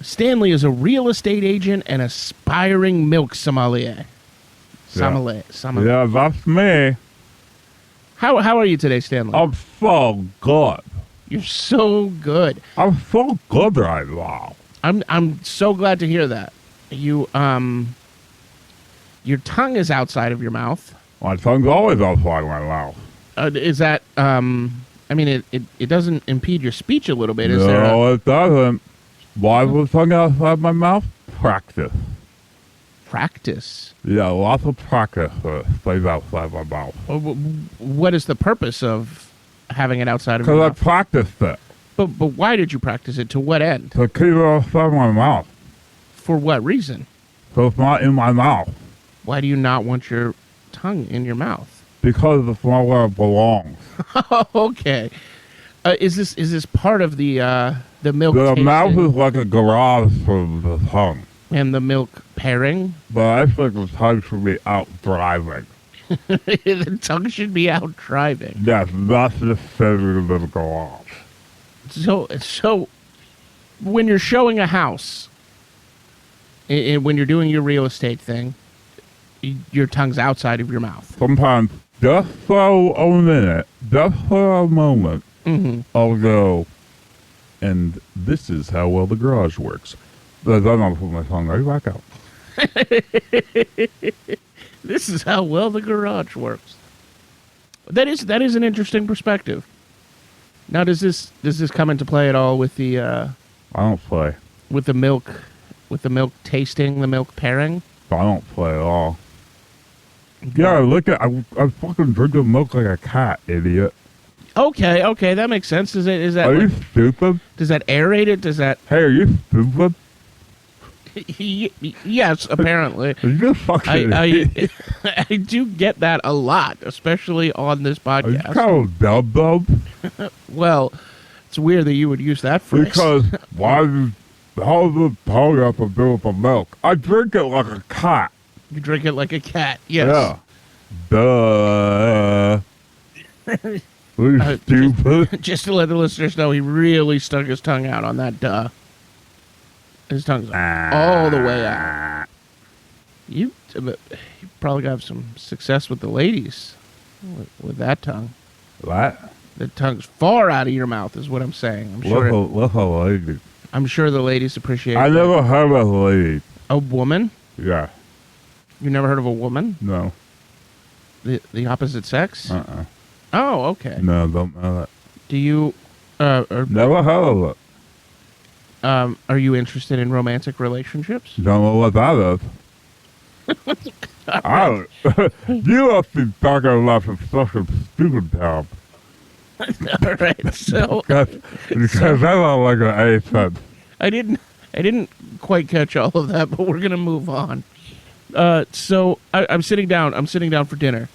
Stanley is a real estate agent and aspiring milk sommelier. Sommelier. Yeah, that's me. How are you today, Stanley? I'm so good. You're so good. I'm so good right now. I'm so glad to hear that. You your tongue is outside of your mouth. My tongue's always outside my mouth. Is that it doesn't impede your speech a little bit, is there? No, it doesn't. Why was the tongue outside my mouth? Practice. Practice? Yeah, lots of practice stays outside my mouth. What is the purpose of having it outside of your Because mouth? I practiced it. But why did you practice it? To what end? To keep it outside my mouth. For what reason? So it's not in my mouth. Why do you not want your tongue in your mouth? Because it's not where it belongs. Okay. Is this part of the milk The tasting mouth is like a garage for the tongue. and the milk pairing? But I think the tongue should be out driving. The tongue should be out driving. Yes, that's just sitting in the garage. So when you're showing a house, when you're doing your real estate thing, your tongue's outside of your mouth. Sometimes, just for a minute, just for a moment, I'll go, and this is how well the garage works. Then I'll put my tongue right back out. This is how well the garage works. That is an interesting perspective. Now, does this come into play at all with the I don't play. with the milk tasting, the milk pairing? I don't play at all. Yeah, look at I fucking drink the milk like a cat, idiot. Okay, that makes sense. Is that Are you like, stupid? does that aerate it? Does that? Hey, are you stupid? Yes, apparently. You fucking I do get that a lot, especially on this Are you podcast. kind of dumb? Well, it's weird that you would use that phrase. Because why does how does tongue have to do with the milk? I drink it like a cat. You drink it like a cat. Yes. Yeah. Duh. Are you stupid? Just to let the listeners know, he really stuck his tongue out on that duh. His tongue's all the way out. You probably got some success with the ladies with that tongue. What? The tongue's far out of your mouth, is what I'm saying. I'm sure. What's a lady? I'm sure the ladies appreciate. I that. never heard of a lady. A woman? Yeah. You never heard of a woman? No. The opposite sex? Uh-uh. Oh, okay. No, don't know that. Do you? Never heard of it. Are you interested in romantic relationships? Don't know what that is. You must be talking about some fucking stupid town. All right, so because I don't like an A sense. I didn't quite catch all of that, but we're gonna move on. So I'm sitting down. I'm sitting down for dinner.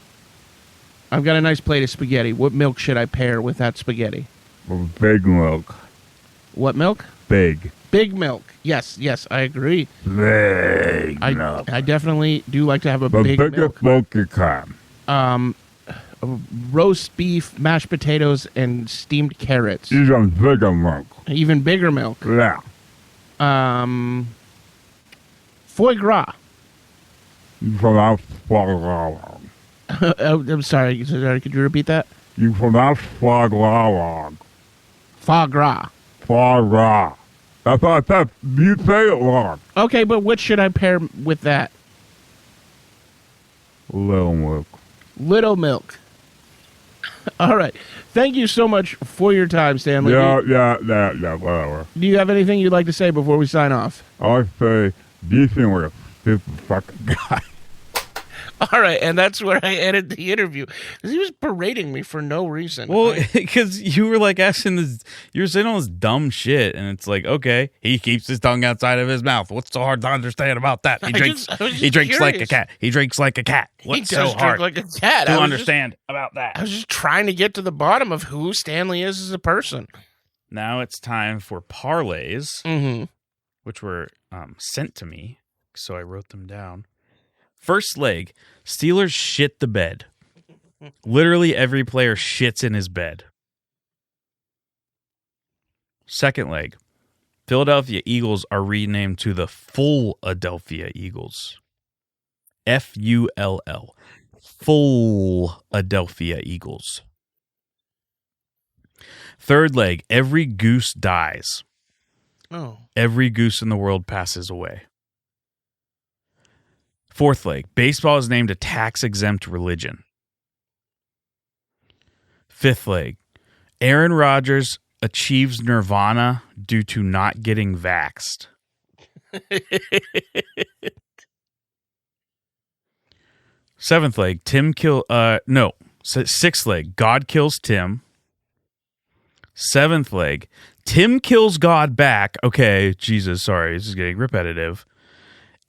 I've got a nice plate of spaghetti. What milk should I pair with that spaghetti? Big milk. What milk? Big. Big milk. Yes, I agree. Big milk. I definitely do like to have a The big biggest milk you can. Roast beef, mashed potatoes, and steamed carrots. Even bigger milk. Even bigger milk. Yeah. Foie gras. You pronounce foie gras. I'm sorry. Could you repeat that? You pronounce foie gras wrong. Foie gras. Foie gras. That's what I said. You say it wrong. Okay, but what should I pair with that? Little milk. Little milk. All right. Thank you so much for your time, Stanley. Yeah, whatever. Do you have anything you'd like to say before we sign off? I say, you seem like a stupid fucking guy. All right, and that's where I ended the interview. Because he was berating me for no reason. Well, because you were like asking this, you were saying all this dumb shit, and it's like, okay, he keeps his tongue outside of his mouth. What's so hard to understand about that? He drinks like a cat. He drinks like a cat. What's he does so hard drink like a cat. to understand about that? I was just trying to get to the bottom of who Stanley is as a person. Now it's time for parlays, which were sent to me, so I wrote them down. First leg, Steelers shit the bed. Literally every player shits in his bed. Second leg, Philadelphia Eagles are renamed to the Full-Adelphia Eagles. Full. Full-Adelphia Eagles. Third leg, every goose dies. Oh. Every goose in the world passes away. Fourth leg, baseball is named a tax-exempt religion. Fifth leg, Aaron Rodgers achieves nirvana due to not getting vaxxed. Seventh leg, sixth leg, God kills Tim. Seventh leg, Tim kills God back. Okay, Jesus, sorry, this is getting repetitive.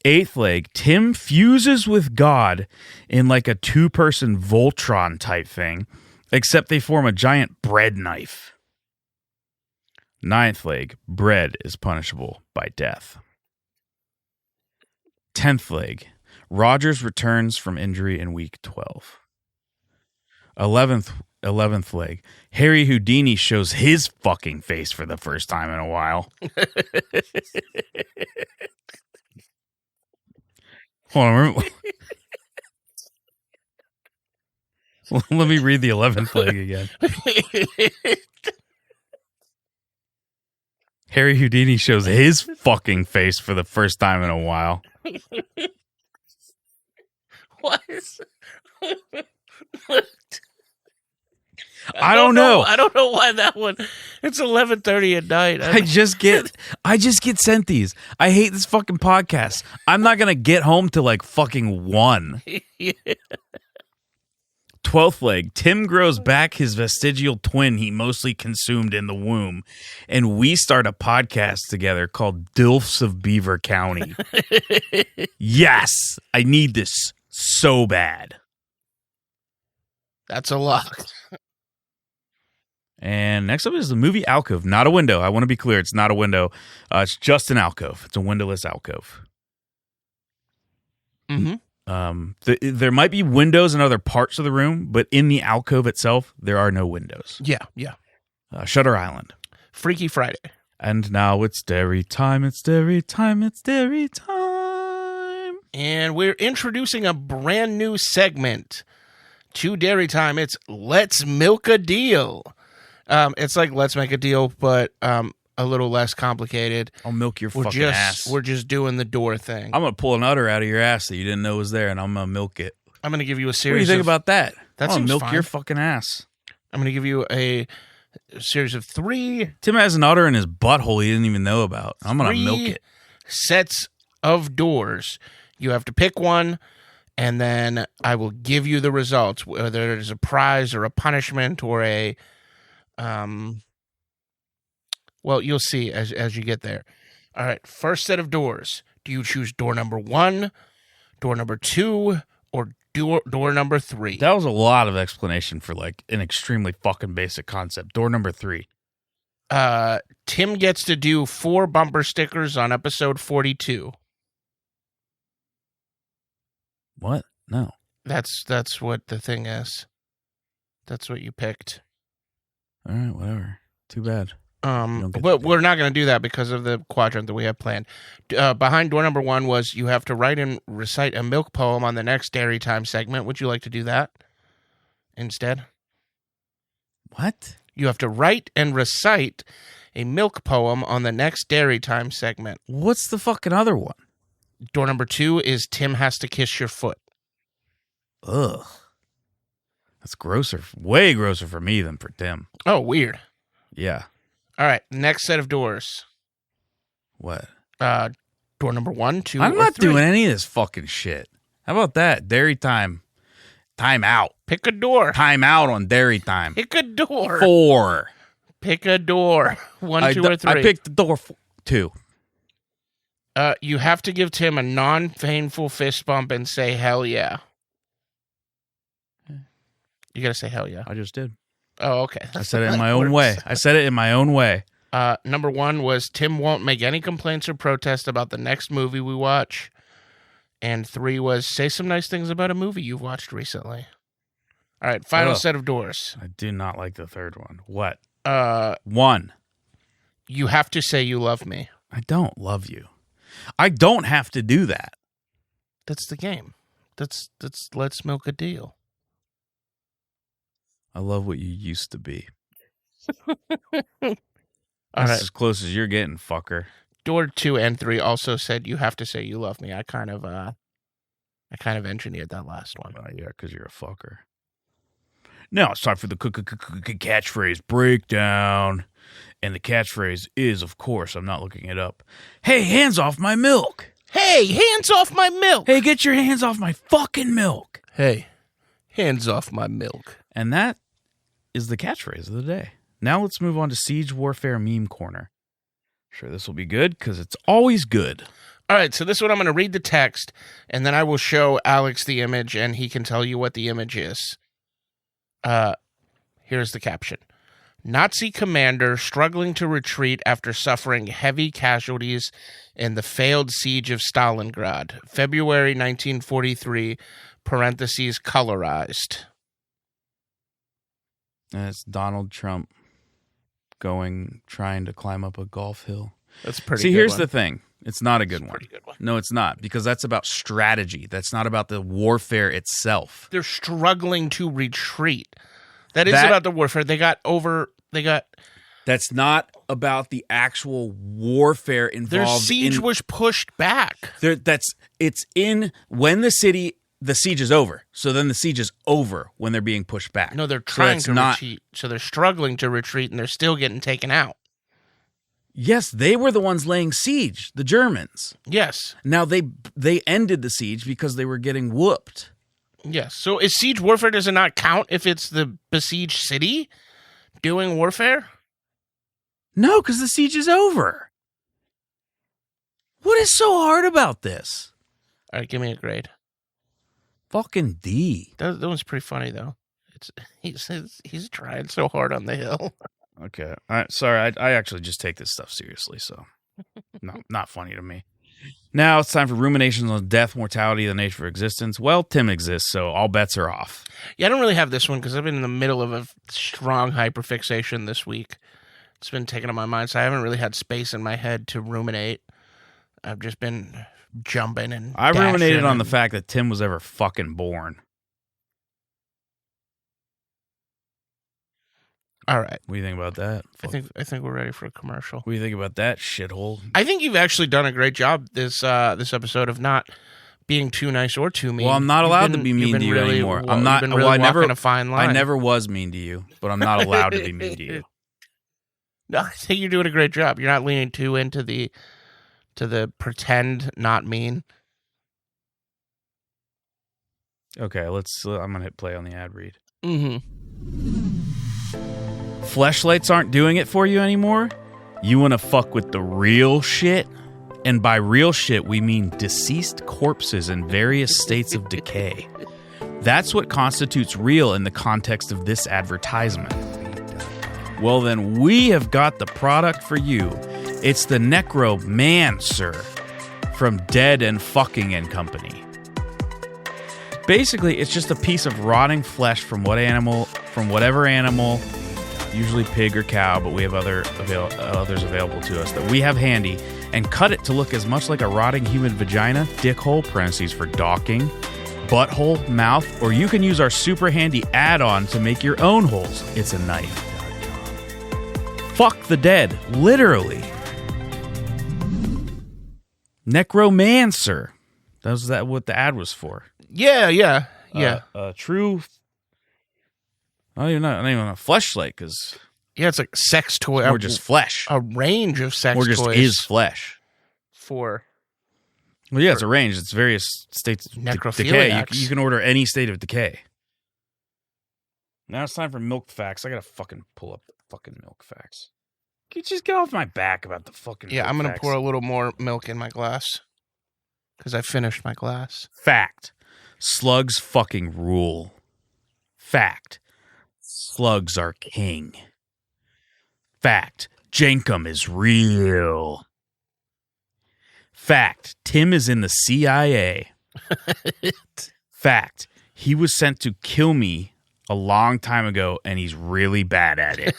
Eighth leg, Tim fuses with God in like a two-person Voltron type thing, except they form a giant bread knife. Ninth leg, bread is punishable by death. 10th leg, Rodgers returns from injury in week 12. 11th leg, Harry Houdini shows his fucking face for the first time in a while. Hold on. Let me read the 11th leg again. Harry Houdini shows his fucking face for the first time in a while. What? I don't know. I don't know why that one. It's 11:30 at night. I just get sent these. I hate this fucking podcast. I'm not gonna get home till like fucking 1. Yeah. 12th leg. Tim grows back his vestigial twin he mostly consumed in the womb, and we start a podcast together called Dilfs of Beaver County. Yes, I need this so bad. That's a lot. And next up is the movie Alcove. Not a window. I want to be clear. It's not a window. It's just an alcove. It's a windowless alcove. Mm-hmm. There might be windows in other parts of the room, but in the alcove itself, there are no windows. Yeah. Shutter Island. Freaky Friday. And now it's dairy time. It's dairy time. It's dairy time. And we're introducing a brand new segment to Dairy Time. It's Let's Milk a Deal. It's like Let's Make a Deal, but a little less complicated. I'll milk your fucking ass. We're just doing the door thing. I'm going to pull an udder out of your ass that you didn't know was there, and I'm going to milk it. I'm going to give you a What do series you think about that? That I'm seems milk fine. your fucking ass. I'm going to give you a series of 3 Tim has an udder in his butthole he didn't even know about. I'm going to milk it. sets of doors. You have to pick one, and then I will give you the results, whether it is a prize or a punishment or a well, you'll see as you get there. All right, first set of doors. Do you choose door number 1, door number 2, or door number 3? That was a lot of explanation for like an extremely fucking basic concept. Door number 3. Tim gets to do 4 bumper stickers on episode 42. What? No. That's what the thing is. That's what you picked. All right, whatever. Too bad. But we're not going to do that because of the quadrant that we have planned. Behind door number 1 was you have to write and recite a milk poem on the next Dairy Time segment. Would you like to do that instead? What? You have to write and recite a milk poem on the next Dairy Time segment. What's the fucking other one? Door number 2 is Tim has to kiss your foot. Ugh. That's grosser. Way grosser for me than for Tim. Oh, weird. Yeah. All right, next set of doors. What? Door number 1, 2, I'm or not 3. doing any of this fucking shit. How about that? Dairy Time. Time out. Pick a door. Time out on Dairy Time. Pick a door. 4. Pick a door. 1, 2, or 3. I picked the door 2. You have to give Tim a non-painful fist bump and say, hell yeah. You got to say hell yeah. I just did. Oh, okay. I said it in my own way. I said it in my own way. Number 1 was Tim won't make any complaints or protests about the next movie we watch. And 3 was say some nice things about a movie you've watched recently. All right, final set of doors. I do not like the third one. What? 1. You have to say you love me. I don't love you. I don't have to do that. That's the game. That's Let's Milk a Deal. I love what you used to be. All That's right. as close as you're getting, fucker. Door 2 and 3 also said you have to say you love me. I kind of engineered that last one. Yeah, because you're a fucker. Now it's time for the catchphrase breakdown. And the catchphrase is, of course, I'm not looking it up. Hey, hands off my milk. Hey, hands off my milk. Hey, get your hands off my fucking milk. Hey, hands off my milk. And that is the catchphrase of the day. Now let's move on to Siege Warfare Meme Corner. Sure, this will be good because it's always good. All right, so this one I'm going to read the text, and then I will show Alex the image, and he can tell you what the image is. Here's the caption. Nazi commander struggling to retreat after suffering heavy casualties in the failed siege of Stalingrad, February 1943, parentheses, colorized. And it's Donald Trump trying to climb up a golf hill. That's pretty See, good here's one. the thing. It's not a good one. Pretty good one. No, it's not, because that's about strategy. That's not about the warfare itself. They're struggling to retreat. That is about the warfare. They got That's not about the actual warfare Their involved. siege was pushed back. It's in when the siege is over. So then the siege is over when they're being pushed back. No, they're So trying it's to not, retreat. So they're struggling to retreat, and they're still getting taken out. Yes, they were the ones laying siege, the Germans. Yes. Now they ended the siege because they were getting whooped. Yes. So is siege warfare, does it not count if it's the besieged city doing warfare? No, because the siege is over. What is so hard about this? All right, give me a grade. Fucking D. That one's pretty funny, though. He's trying so hard on the hill. Okay. Sorry, I actually just take this stuff seriously, so not funny to me. Now it's time for ruminations on death, mortality, the nature of existence. Well, Tim exists, so all bets are off. Yeah, I don't really have this one because I've been in the middle of a strong hyperfixation this week. It's been taking on my mind, so I haven't really had space in my head to ruminate. I've just been jumping and I ruminated on the and- fact that Tim was ever fucking born. All right. What do you think about that? I think we're ready for a commercial. What do you think about that shithole? I think you've actually done a great job this episode of not being too nice or too mean. Well, I'm not allowed to be You've mean been to you really, anymore. well, I'm not. You've been really well, I never. walking a fine line. I never was mean to you, but I'm not allowed to be mean to you. No, I think you're doing a great job. You're not leaning too into the pretend not mean. Okay, I'm gonna hit play on the ad read. Mm-hmm. Fleshlights aren't doing it for you anymore? You want to fuck with the real shit? And by real shit, we mean deceased corpses in various states of decay. That's what constitutes real in the context of this advertisement. Well, then we have got the product for you. It's the Necromancer from Dead and Fucking and Company. Basically, it's just a piece of rotting flesh from whatever animal, usually pig or cow, but we have others available to us that we have handy, and cut it to look as much like a rotting human vagina, dick hole, parentheses for docking, butthole, mouth, or you can use our super handy add-on to make your own holes. It's a knife. Fuck the dead, literally. Necromancer. That's what the ad was for. Yeah. True. Not even a fleshlight, because Yeah, it's like sex toy. or just flesh. A range of sex or just toys. is flesh. For Well, yeah, it's a range. It's various states of decay. Necrophiliacs. You can order any state of decay. Now it's time for milk facts. I gotta fucking pull up the fucking milk facts. Can you just get off my back about the fucking Yeah, milk I'm going to facts? pour a little more milk in my glass. Because I finished my glass. Fact. Slugs fucking rule. Fact. Slugs are king. Fact. Jankum is real. Fact. Tim is in the CIA. Fact. He was sent to kill me a long time ago, and he's really bad at it.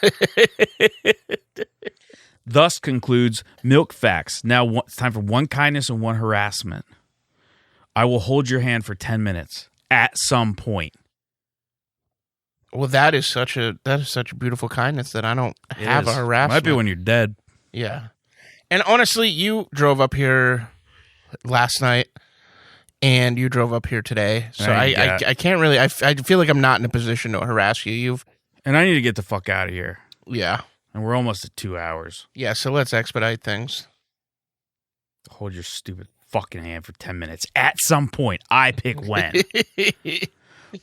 Thus concludes Milk Facts. Now it's time for one kindness and one harassment. I will hold your hand for 10 minutes at some point. Well, that is such a beautiful kindness that I don't have a harassment. Might be when you're dead. Yeah. And honestly, you drove up here last night and you drove up here today. So I can't really, I feel like I'm not in a position to harass you. And I need to get the fuck out of here. Yeah. And we're almost at 2 hours. Yeah, so let's expedite things. Hold your stupid fucking hand for 10 minutes. At some point, I pick when.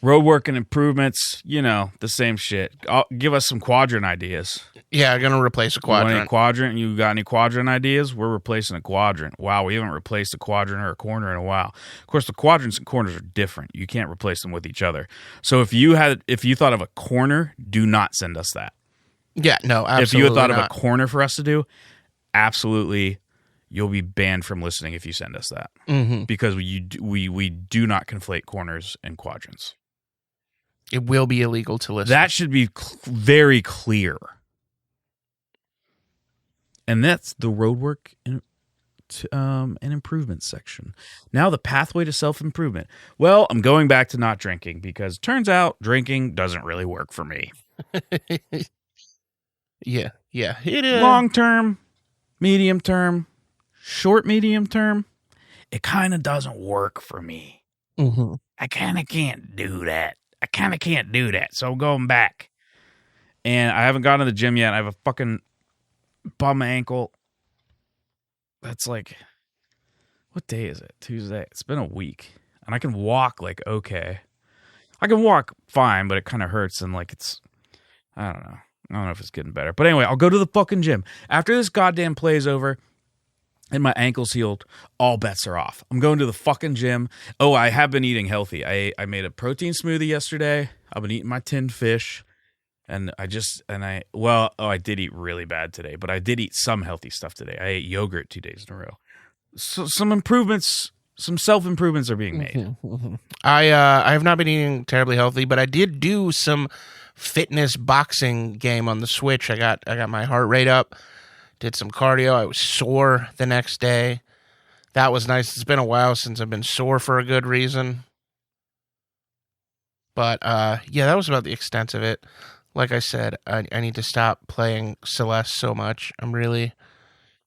Roadwork and improvements, the same shit. Give us some quadrant ideas. Yeah, I'm going to replace a quadrant. You got any quadrant ideas? We're replacing a quadrant. Wow, we haven't replaced a quadrant or a corner in a while. Of course, the quadrants and corners are different. You can't replace them with each other. So if you thought of a corner, do not send us that. Yeah, no, absolutely If you had thought not. of a corner for us to do, absolutely, you'll be banned from listening if you send us that. Mm-hmm. Because we do not conflate corners and quadrants. It will be illegal to listen. That should be very clear. And that's the roadwork and improvement section. Now the pathway to self-improvement. Well, I'm going back to not drinking because it turns out drinking doesn't really work for me. Yeah. It is. Long term, medium term, short medium term, it kind of doesn't work for me. Mm-hmm. I kind of can't do that. So I'm going back. And I haven't gone to the gym yet. I have a fucking bum ankle. That's like, what day is it? Tuesday. It's been a week. And I can walk like okay. I can walk fine, but it kind of hurts and like it's, I don't know. I don't know if it's getting better. But anyway, I'll go to the fucking gym. After this goddamn play is over and my ankle's healed, all bets are off. I'm going to the fucking gym. Oh, I have been eating healthy. I made a protein smoothie yesterday. I've been eating my tinned fish. And I did eat really bad today, but I did eat some healthy stuff today. I ate yogurt 2 days in a row. So some improvements, some self-improvements are being made. I have not been eating terribly healthy, but I did do some fitness boxing game on the Switch. I got my heart rate up, did some cardio. I was sore the next day. That was nice. It's been a while since I've been sore for a good reason. But yeah, that was about the extent of it. Like I said, I need to stop playing Celeste so much. I'm really,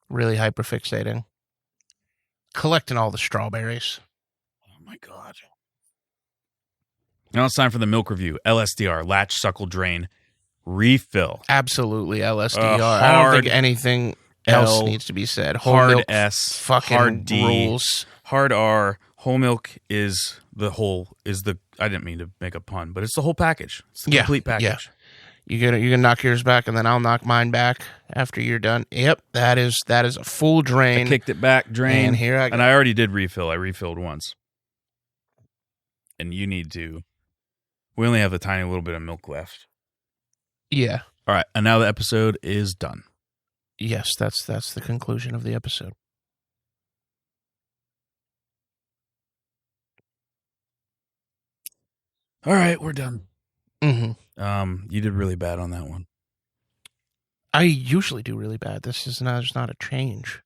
really hyperfixating. Collecting all the strawberries. Oh my God. Now it's time for the milk review. LSDR, latch, suckle, drain, refill. Absolutely LSDR. I don't think anything else needs to be said. Whole hard milk S, fucking hard D, rules. hard R. Whole milk is I didn't mean to make a pun, but it's the whole package. It's the complete package. Yeah. You can knock yours back, and then I'll knock mine back after you're done. Yep, that is a full drain. I kicked it back, drain, and here I go. And I already did refill. I refilled once. And you need to. We only have a tiny little bit of milk left. Yeah. All right, and now the episode is done. Yes, that's the conclusion of the episode. All right, we're done. Mm-hmm. You did really bad on that one. I usually do really bad. There's not a change.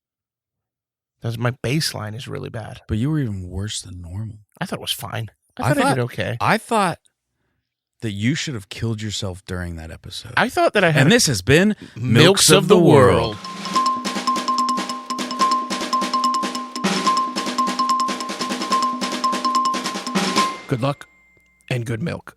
My baseline is really bad. But you were even worse than normal. I thought it was fine. I thought I did okay. I thought that you should have killed yourself during that episode. I thought that I had. And this has been Milks of the World. Good luck and good milk.